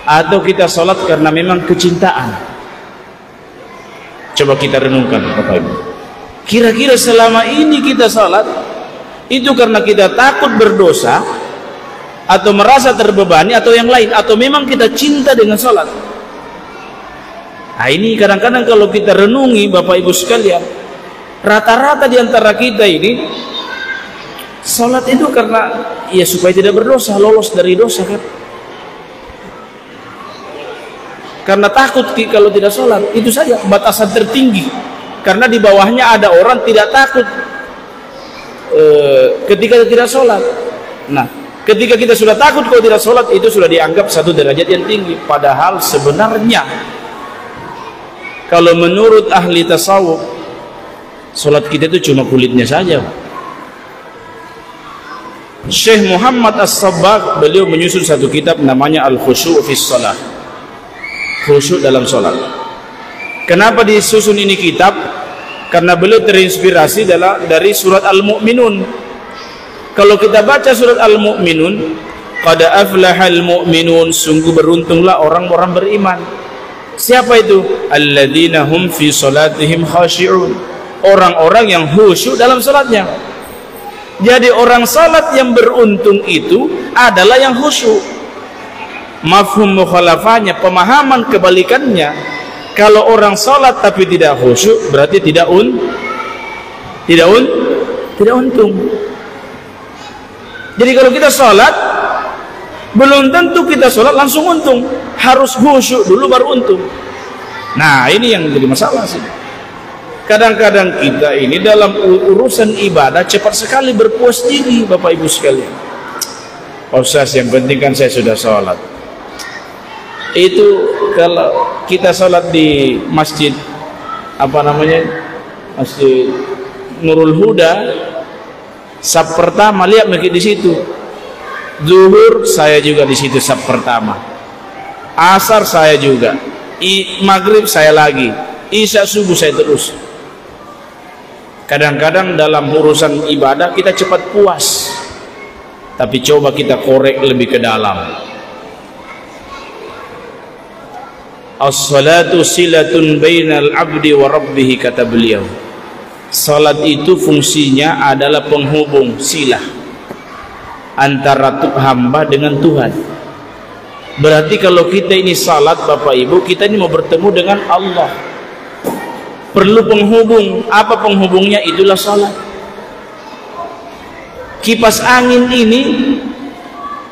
atau kita sholat karena memang kecintaan? Coba kita renungkan bapak ibu, kira-kira selama ini kita sholat itu karena kita takut berdosa atau merasa terbebani atau yang lain, atau memang kita cinta dengan sholat? Nah, ini kadang-kadang kalau kita renungi bapak ibu sekalian, rata-rata di antara kita ini sholat itu karena ya supaya tidak berdosa, lolos dari dosa kan, karena takut kalau tidak sholat. Itu saja batasan tertinggi, karena di bawahnya ada orang tidak takut ketika tidak sholat. Nah, ketika kita sudah takut kalau tidak sholat, itu sudah dianggap satu derajat yang tinggi. Padahal sebenarnya kalau menurut ahli tasawuf, sholat kita itu cuma kulitnya saja. Syekh Muhammad As-Sabbagh, beliau menyusun satu kitab namanya Al-Khusyu' fi Shalah, khusyuk dalam sholat. Kenapa disusun ini kitab? Karena beliau terinspirasi dari surat Al-Mu'minun. Kalau kita baca surat Al-Mu'minun, qad aflahal mu'minun, sungguh beruntunglah orang-orang beriman. Siapa itu? Alladzina hum fi salatihim khashi'un, orang-orang yang khusyuk dalam salatnya. Jadi orang salat yang beruntung itu adalah yang khusyuk. Mafhum mukhalafahnya, pemahaman kebalikannya, kalau orang salat tapi tidak khusyuk berarti tidak untung. Jadi kalau kita salat belum tentu kita sholat langsung untung, harus khusyuk dulu baru untung. Nah, ini yang jadi masalah sih. Kadang-kadang kita ini dalam urusan ibadah cepat sekali berpuas diri bapak ibu sekalian. Ustaz, yang penting kan saya sudah sholat. Itu kalau kita sholat di masjid Masjid Nurul Huda, saf pertama, lihat mungkin di situ. Zuhur saya juga di situ saf pertama, asar saya juga, maghrib saya lagi, isya subuh saya terus. Kadang-kadang dalam urusan ibadah kita cepat puas, tapi coba kita korek lebih ke dalam. As-salatu silatun bainal abdi wa rabbih, kata beliau. Salat itu fungsinya adalah penghubung, silah antara hamba dengan Tuhan. Berarti kalau kita ini salat bapak ibu, kita ini mau bertemu dengan Allah, perlu penghubung. Apa penghubungnya? Itulah salat. Kipas angin ini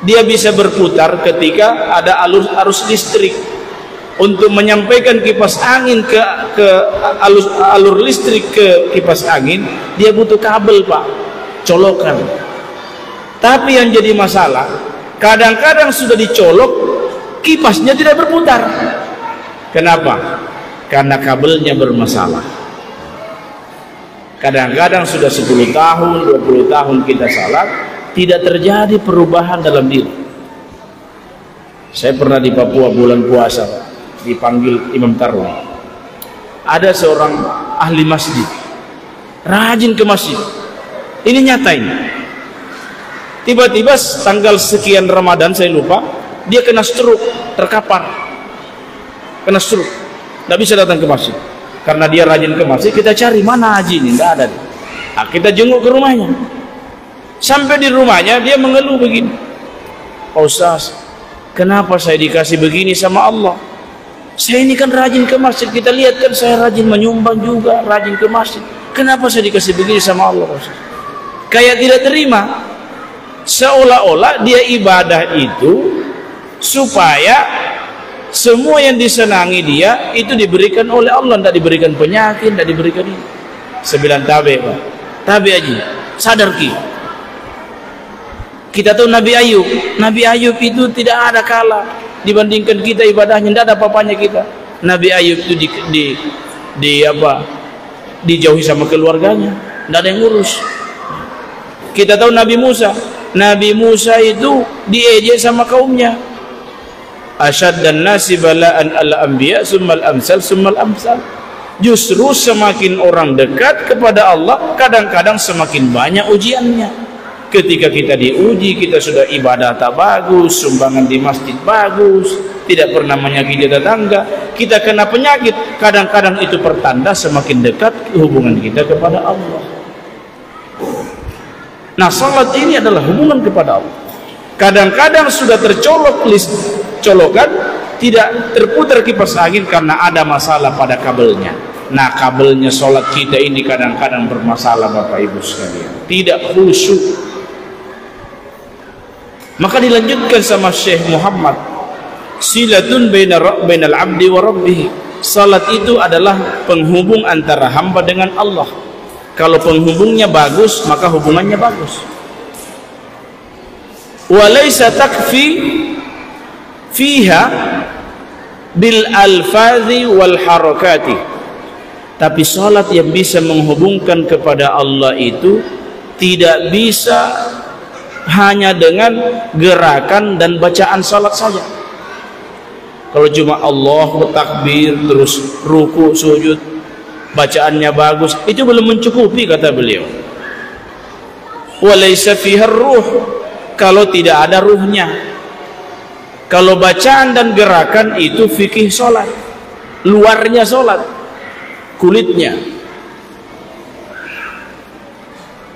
dia bisa berputar ketika ada arus listrik. Untuk menyampaikan kipas angin ke alur listrik ke kipas angin, dia butuh kabel pak, colokan. Tapi yang jadi masalah, kadang-kadang sudah dicolok, kipasnya tidak berputar. Kenapa? Karena kabelnya bermasalah. Kadang-kadang sudah 10 tahun, 20 tahun kita salat, tidak terjadi perubahan dalam diri. Saya pernah di Papua bulan puasa, dipanggil Imam Tarung. Ada seorang ahli masjid, rajin ke masjid. Ini nyata ini. Tiba-tiba tanggal sekian Ramadan, saya lupa, dia kena stroke, terkapar, kena stroke, tidak bisa datang ke masjid. Karena dia rajin ke masjid, kita cari mana haji ini, tidak ada. Nah, kita jenguk ke rumahnya. Sampai di rumahnya dia mengeluh begini, Pak Ustaz, kenapa saya dikasih begini sama Allah? Saya ini kan rajin ke masjid, kita lihat kan saya rajin menyumbang juga, rajin ke masjid. Kenapa saya dikasih begini sama Allah? Kayak tidak terima. Seolah-olah dia ibadah itu supaya semua yang disenangi dia itu diberikan oleh Allah, tidak diberikan penyakit, tidak diberikan ini. 9 tabe, Pak. Tabe aja, sadar kita tahu Nabi Ayub itu tidak ada kalah dibandingkan kita ibadahnya, tidak ada apa-apanya kita. Nabi Ayub itu dijauhi sama keluarganya, tidak ada yang ngurus. Kita tahu Nabi Musa itu diejek sama kaumnya. Asyaddan nasi bala'an al-anbiya summal amsal summal amsal. Justru semakin orang dekat kepada Allah, kadang-kadang semakin banyak ujiannya. Ketika kita diuji, kita sudah ibadah tak bagus, sumbangan di masjid bagus, tidak pernah menyakiti tetangga, kita kena penyakit, kadang-kadang itu pertanda semakin dekat hubungan kita kepada Allah. Nah, salat ini adalah hubungan kepada Allah. Kadang-kadang sudah tercolok colokan, tidak terputar kipas angin karena ada masalah pada kabelnya. Nah, kabelnya salat kita ini kadang-kadang bermasalah, Bapak Ibu sekalian, tidak khusyuk. Maka dilanjutkan sama Syekh Muhammad, silatun bainal abdi wa rabbih. Salat itu adalah penghubung antara hamba dengan Allah. Kalau penghubungnya bagus, maka hubungannya bagus. Walaysa takfi fiha bil alfazi wal harakati. Tapi salat yang bisa menghubungkan kepada Allah itu tidak bisa hanya dengan gerakan dan bacaan salat saja. Kalau cuma Allah bertakbir terus ruku sujud, bacaannya bagus, itu belum mencukupi, kata beliau. Walaysa fiha ruh, kalau tidak ada ruhnya. Kalau bacaan dan gerakan itu fikih salat, luarnya salat, kulitnya.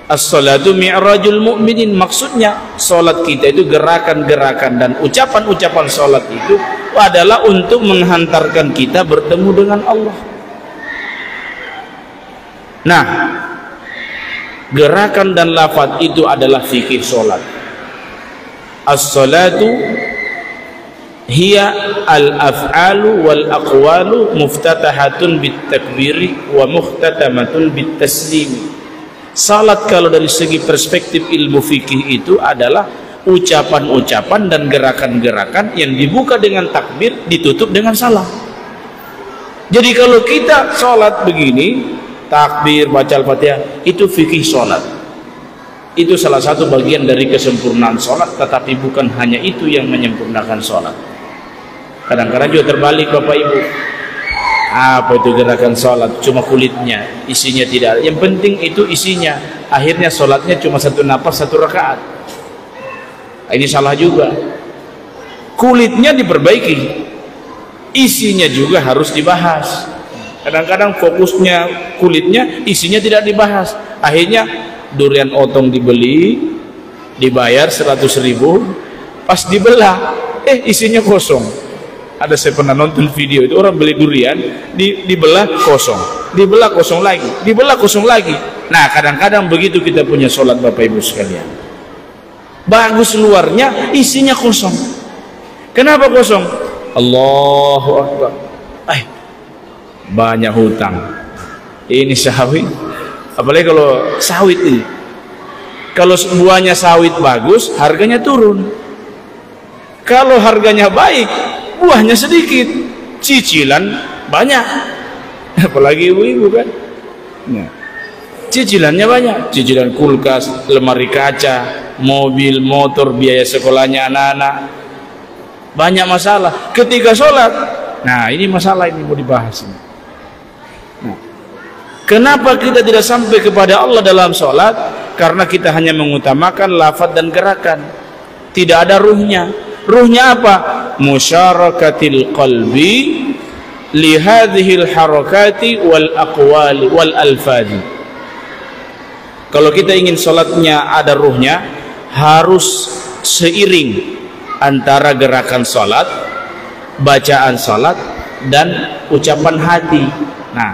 As-salatu mi'rajul mu'minin, maksudnya salat kita itu gerakan-gerakan dan ucapan-ucapan salat itu adalah untuk menghantarkan kita bertemu dengan Allah. Nah, gerakan dan lafaz itu adalah fikih salat. As-salatu hiya al-af'alu wal aqwalu muftatahatun bit takbiri wa muhtatamatun bit taslimi. Salat kalau dari segi perspektif ilmu fikih itu adalah ucapan-ucapan dan gerakan-gerakan yang dibuka dengan takbir, ditutup dengan salam. Jadi kalau kita salat begini, takbir, baca Al-Fatihah, itu fikih salat. Itu salah satu bagian dari kesempurnaan salat, tetapi bukan hanya itu yang menyempurnakan salat. Kadang-kadang juga terbalik, Bapak Ibu. Apa itu gerakan sholat? Cuma kulitnya, isinya tidak. Yang penting itu isinya. Akhirnya sholatnya cuma satu napas, satu rakaat. Ini salah juga. Kulitnya diperbaiki, isinya juga harus dibahas. Kadang-kadang fokusnya kulitnya, isinya tidak dibahas. Akhirnya durian otong dibeli, dibayar 100.000, pas dibelah, isinya kosong. Ada, saya pernah nonton video itu, orang beli durian dibelah kosong, dibelah kosong lagi, dibelah kosong lagi. Nah, kadang-kadang begitu kita punya sholat, Bapak Ibu sekalian. Bagus luarnya, isinya kosong. Kenapa kosong? Allahu Akbar. Banyak hutang. Ini sawit. Apalagi kalau sawit ini. Kalau buahnya sawit bagus, harganya turun. Kalau harganya baik, buahnya sedikit, cicilan banyak. Apalagi ibu-ibu kan, nah, cicilannya banyak, cicilan kulkas, lemari kaca, mobil, motor, biaya sekolahnya anak-anak, banyak masalah. Ketika sholat, nah ini masalah ini mau dibahas ini. Nah, kenapa kita tidak sampai kepada Allah dalam sholat? Karena kita hanya mengutamakan lafaz dan gerakan, tidak ada ruhnya. Ruhnya apa? Musyarakatil qalbi li hadhil harakati wal aqwali wal alfadhi. Kalau kita ingin sholatnya ada ruhnya, harus seiring antara gerakan sholat, bacaan sholat, dan ucapan hati. Nah,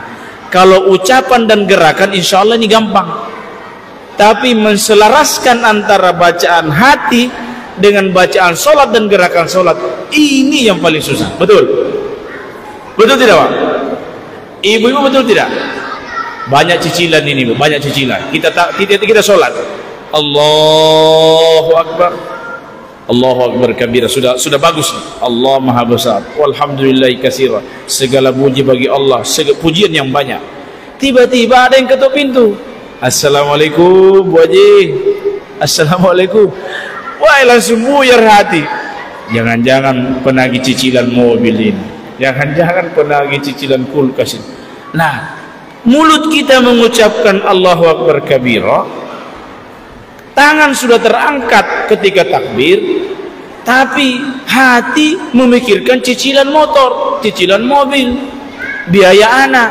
kalau ucapan dan gerakan insya Allah ini gampang, tapi menselaraskan antara bacaan hati dengan bacaan sholat dan gerakan sholat Ini yang paling susah. Betul? Betul tidak, Pak? Ibu-ibu, betul tidak? Banyak cicilan ini, banyak cicilan. Kita sholat, Allahu Akbar, Allahu Akbar kabira, sudah bagus. Allah Maha Besar. Walhamdulillahi katsira. Segala puji bagi Allah, segala pujian yang banyak. Tiba-tiba ada yang ketuk pintu. Assalamualaikum, Bu Haji. Assalamualaikum. Wah, langsung buyar hati. Jangan-jangan penagih cicilan mobil ini. Jangan-jangan penagih cicilan kulkas ini. Nah, mulut kita mengucapkan Allahu Akbar kabira, tangan sudah terangkat ketika takbir, tapi hati memikirkan cicilan motor, cicilan mobil, biaya anak.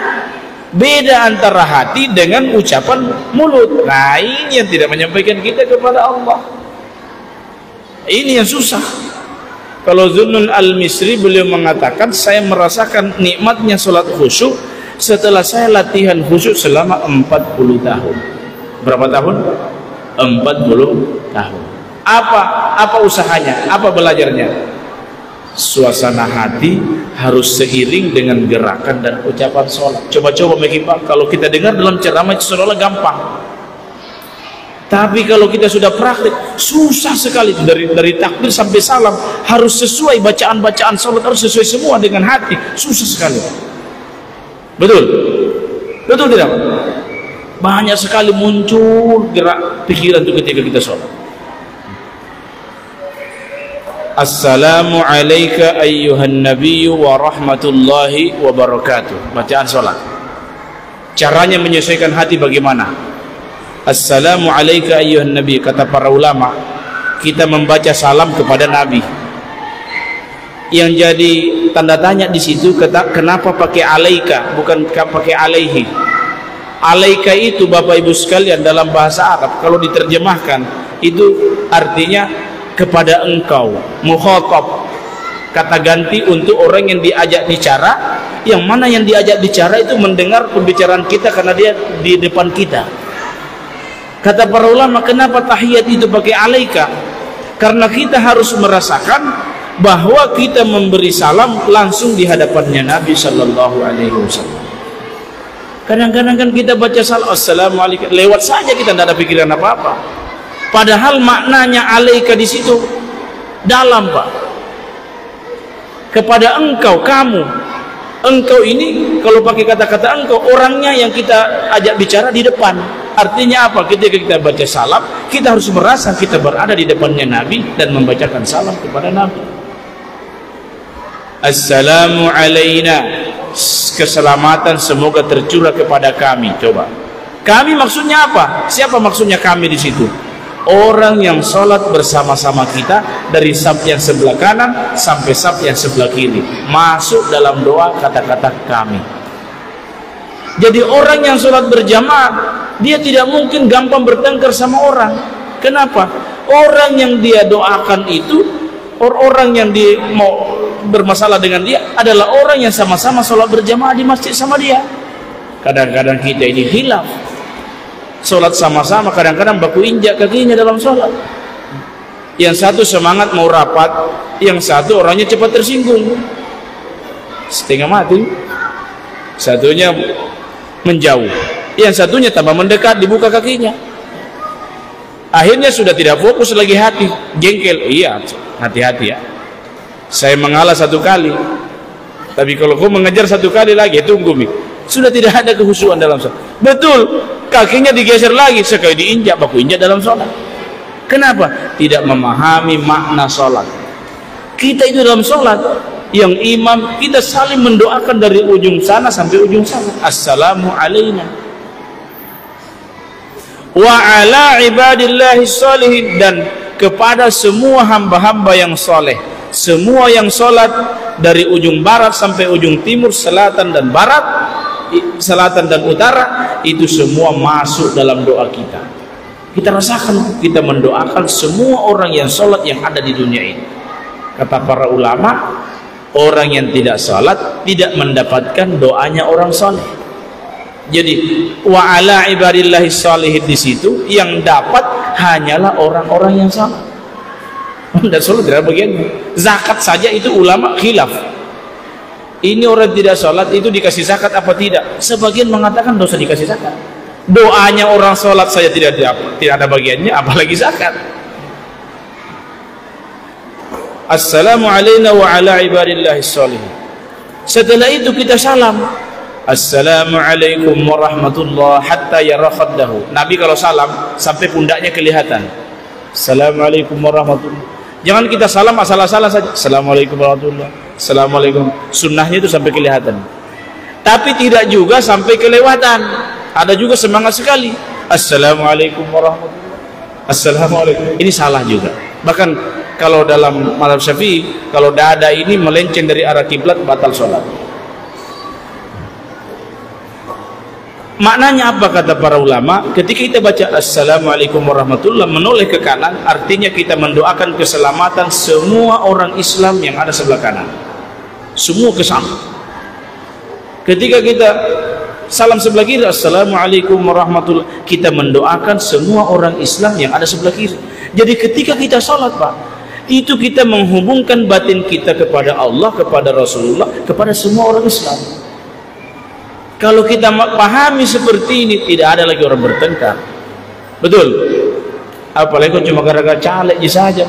Beda antara hati dengan ucapan mulut. Nah, ini yang tidak menyampaikan kita kepada Allah. Ini yang susah. Kalau Zunnun Al-Misri, beliau mengatakan, saya merasakan nikmatnya sholat khusyuk setelah saya latihan khusyuk selama 40 tahun. Berapa tahun? 40 tahun. Apa usahanya? Apa belajarnya? Suasana hati harus seiring dengan gerakan dan ucapan sholat. Coba-coba Pak, kalau kita dengar dalam ceramah itu seolah-olah gampang. Tapi kalau kita sudah praktik, susah sekali. Dari takbir sampai salam harus sesuai, bacaan-bacaan sholat harus sesuai semua dengan hati. Susah sekali. Betul? Betul tidak? Banyak sekali muncul gerak pikiran itu ketika kita sholat. Assalamu alayka ayyuhan nabiyyu wa rahmatullahi wa barakatuh. Bacaan sholat. Caranya menyesuaikan hati bagaimana? Assalamu alayka ayyuhan nabi, kata para ulama, kita membaca salam kepada Nabi. Yang jadi tanda tanya di situ, kenapa pakai alaika bukan pakai alaihi? Alaika itu Bapak Ibu sekalian dalam bahasa Arab kalau diterjemahkan itu artinya kepada engkau, mukhatab, kata ganti untuk orang yang diajak bicara, yang mana yang diajak bicara itu mendengar pembicaraan kita karena dia di depan kita. Kata para ulama, kenapa tahiyat itu pakai alaika? Karena kita harus merasakan bahwa kita memberi salam langsung di hadapannya Nabi Sallallahu Alaihi Wasallam. Kadang-kadang kan kita baca salam Assalamualaikum, lewat saja, kita tidak ada pikiran apa-apa. Padahal maknanya alaika di situ dalam, Pak. Kepada engkau, kamu. Engkau ini kalau pakai kata-kata engkau, orangnya yang kita ajak bicara di depan. Artinya apa? Ketika kita baca salam, kita harus merasa kita berada di depannya Nabi dan membacakan salam kepada Nabi. Assalamu alayna, keselamatan semoga tercurah kepada kami. Coba, kami maksudnya apa? Siapa maksudnya kami di situ? Orang yang sholat bersama-sama kita dari saf yang sebelah kanan sampai saf yang sebelah kiri, masuk dalam doa kata-kata kami. Jadi orang yang sholat berjamaah, dia tidak mungkin gampang bertengkar sama orang. Kenapa? Orang yang dia doakan itu, orang yang dia mau bermasalah dengan dia adalah orang yang sama-sama sholat berjamaah di masjid sama dia. Kadang-kadang kita ini hilaf, sholat sama-sama, kadang-kadang baku injak kakinya dalam sholat. Yang satu semangat mau rapat, yang satu orangnya cepat tersinggung, setengah mati. Satunya menjauh, yang satunya tambah mendekat, dibuka kakinya. Akhirnya sudah tidak fokus lagi, hati jengkel. Iya, hati-hati ya, saya mengalah satu kali, tapi kalau kau mengejar satu kali lagi, tunggu Mi, sudah tidak ada kehusuan dalam sholat. Betul, kakinya digeser lagi, sekali diinjak, baku injak dalam sholat. Kenapa? Tidak memahami makna sholat. Kita itu dalam sholat, yang imam kita saling mendoakan dari ujung sana sampai ujung sana. Assalamu alayna wa ala ibadillahi sholihin, dan kepada semua hamba-hamba yang soleh, semua yang sholat dari ujung barat sampai ujung timur, selatan dan barat, selatan dan utara, itu semua masuk dalam doa kita. Kita rasakan, kita mendoakan semua orang yang sholat yang ada di dunia ini. Kata para ulama, orang yang tidak sholat tidak mendapatkan doanya orang sholat. Jadi wa ala ibadillahi sholihin di situ yang dapat hanyalah orang-orang yang sholat. Tidak sholat tidak ada bagiannya. Zakat saja itu ulama khilaf. Ini orang tidak sholat itu dikasih zakat apa tidak? Sebagian mengatakan dosa dikasih zakat. Doanya orang sholat saja tidak ada bagiannya, apalagi zakat. Assalamualaikum wa ala ibadillahis sholihin. Setelah itu kita salam. Assalamualaikum warahmatullahi hatta yara khaddahu. Nabi kalau salam sampai pundaknya kelihatan. Assalamualaikum warahmatullahi. Jangan kita salam asal-asalan saja. Assalamualaikum warahmatullahi. Assalamualaikum. Sunnahnya itu sampai kelihatan. Tapi tidak juga sampai kelewatan. Ada juga semangat sekali. Assalamualaikum warahmatullahi. Assalamualaikum. Ini salah juga. Bahkan kalau dalam mazhab Syafi'i, kalau dada ini melenceng dari arah kiblat batal sholat. Maknanya apa kata para ulama? Ketika kita baca Assalamualaikum warahmatullahi menoleh ke kanan, artinya kita mendoakan keselamatan semua orang Islam yang ada sebelah kanan. Semua ke sana. Ketika kita salam sebelah kiri, Assalamualaikum warahmatullahi, kita mendoakan semua orang Islam yang ada sebelah kiri. Jadi ketika kita sholat, Pak, itu kita menghubungkan batin kita kepada Allah, kepada Rasulullah, kepada semua orang Islam. Kalau kita pahami seperti ini, tidak ada lagi orang bertengkar. Betul? Apalagi kalau cuma gara-gara caleg saja.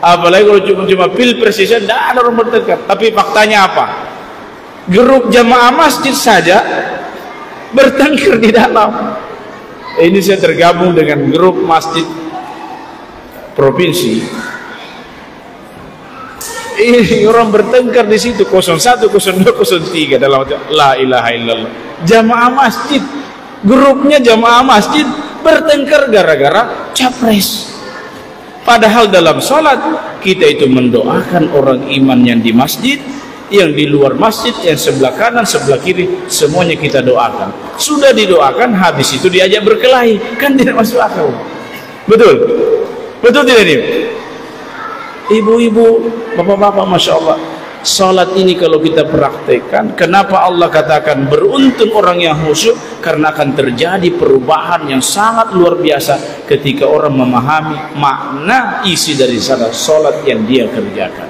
Apalagi kalau cuma pilpres saja, tidak ada orang bertengkar. Tapi faktanya apa? Grup jamaah masjid saja bertengkar di dalam. Ini saya tergabung dengan grup masjid provinsi. Ini orang bertengkar di situ 01, 02, 03 dalam la ilaha illallah. Jamaah masjid, grupnya jamaah masjid bertengkar gara-gara capres. Padahal dalam sholat kita itu mendoakan orang iman yang di masjid, yang di luar masjid, yang sebelah kanan, sebelah kiri, semuanya kita doakan. Sudah didoakan, habis itu diajak berkelahi, kan tidak masuk akal. Betul? Betul tidak ini? Ibu-ibu, bapak-bapak, Masya Allah, salat ini kalau kita praktekkan, kenapa Allah katakan beruntung orang yang khusyuk? Karena akan terjadi perubahan yang sangat luar biasa ketika orang memahami makna isi dari salat yang dia kerjakan.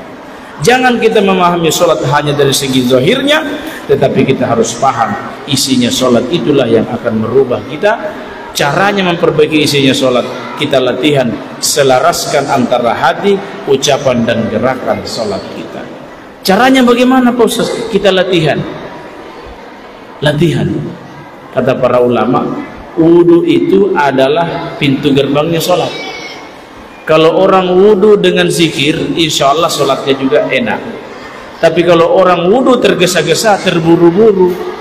Jangan kita memahami salat hanya dari segi zahirnya, tetapi kita harus paham isinya salat itulah yang akan merubah kita. Caranya memperbaiki isinya sholat, kita latihan selaraskan antara hati, ucapan dan gerakan sholat kita. Caranya bagaimana Pak Ustaz? Kita latihan. Kata para ulama, wudu itu adalah pintu gerbangnya sholat. Kalau orang wudu dengan zikir, insya Allah sholatnya juga enak. Tapi kalau orang wudu tergesa-gesa, terburu-buru,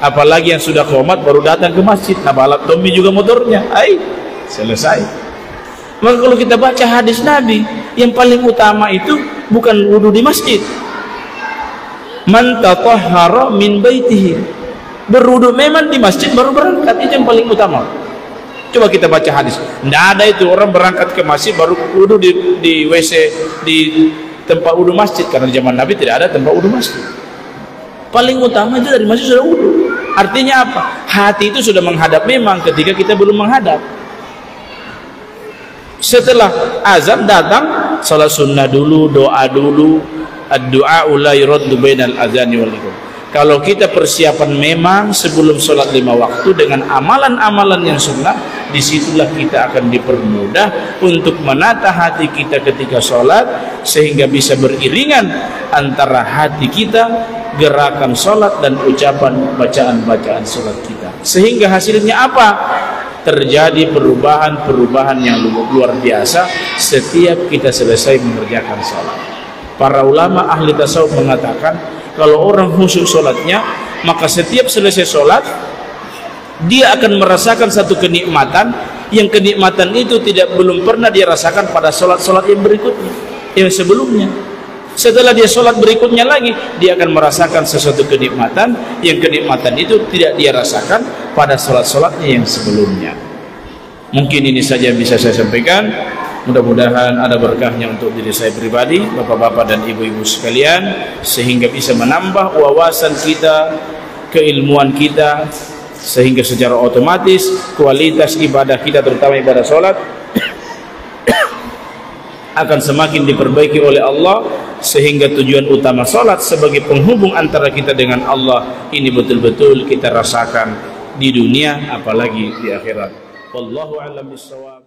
apalagi yang sudah qomat baru datang ke masjid, balap Tommy juga motornya, selesai. Maka kalau kita baca hadis Nabi, yang paling utama itu bukan wudu di masjid. Man tatahhara min baitihi, berwudu memang di masjid baru berangkat, itu yang paling utama. Coba kita baca hadis, tidak ada itu orang berangkat ke masjid baru wudu di WC, di tempat wudu masjid, karena zaman Nabi tidak ada tempat wudu masjid. Paling utama itu dari masjid sudah wudu. Artinya apa? Hati itu sudah menghadap memang ketika kita belum menghadap. Setelah azan datang, salat sunnah dulu, doa dulu. Ad-du'a la yuraddu bainal azani wal iqam. Kalau kita persiapan memang sebelum sholat 5 waktu dengan amalan-amalan yang sunnah, disitulah kita akan dipermudah untuk menata hati kita ketika sholat, sehingga bisa beriringan antara hati kita, gerakan sholat dan ucapan bacaan-bacaan sholat kita. Sehingga hasilnya apa? Terjadi perubahan-perubahan yang luar biasa setiap kita selesai mengerjakan sholat. Para ulama ahli tasawuf mengatakan, kalau orang khusyuk sholatnya, maka setiap selesai sholat dia akan merasakan satu kenikmatan, yang kenikmatan itu belum pernah dia rasakan pada sholat-sholat yang berikutnya, yang sebelumnya. Setelah dia sholat berikutnya lagi, dia akan merasakan sesuatu kenikmatan, yang kenikmatan itu tidak dia rasakan pada sholat-sholatnya yang sebelumnya. Mungkin ini saja yang bisa saya sampaikan. Mudah-mudahan ada berkahnya untuk diri saya pribadi, bapak-bapak dan ibu-ibu sekalian, sehingga bisa menambah wawasan kita, keilmuan kita, sehingga secara otomatis kualitas ibadah kita, terutama ibadah sholat, akan semakin diperbaiki oleh Allah, sehingga tujuan utama salat sebagai penghubung antara kita dengan Allah ini betul-betul kita rasakan di dunia apalagi di akhirat. Wallahu a'lam bishawab.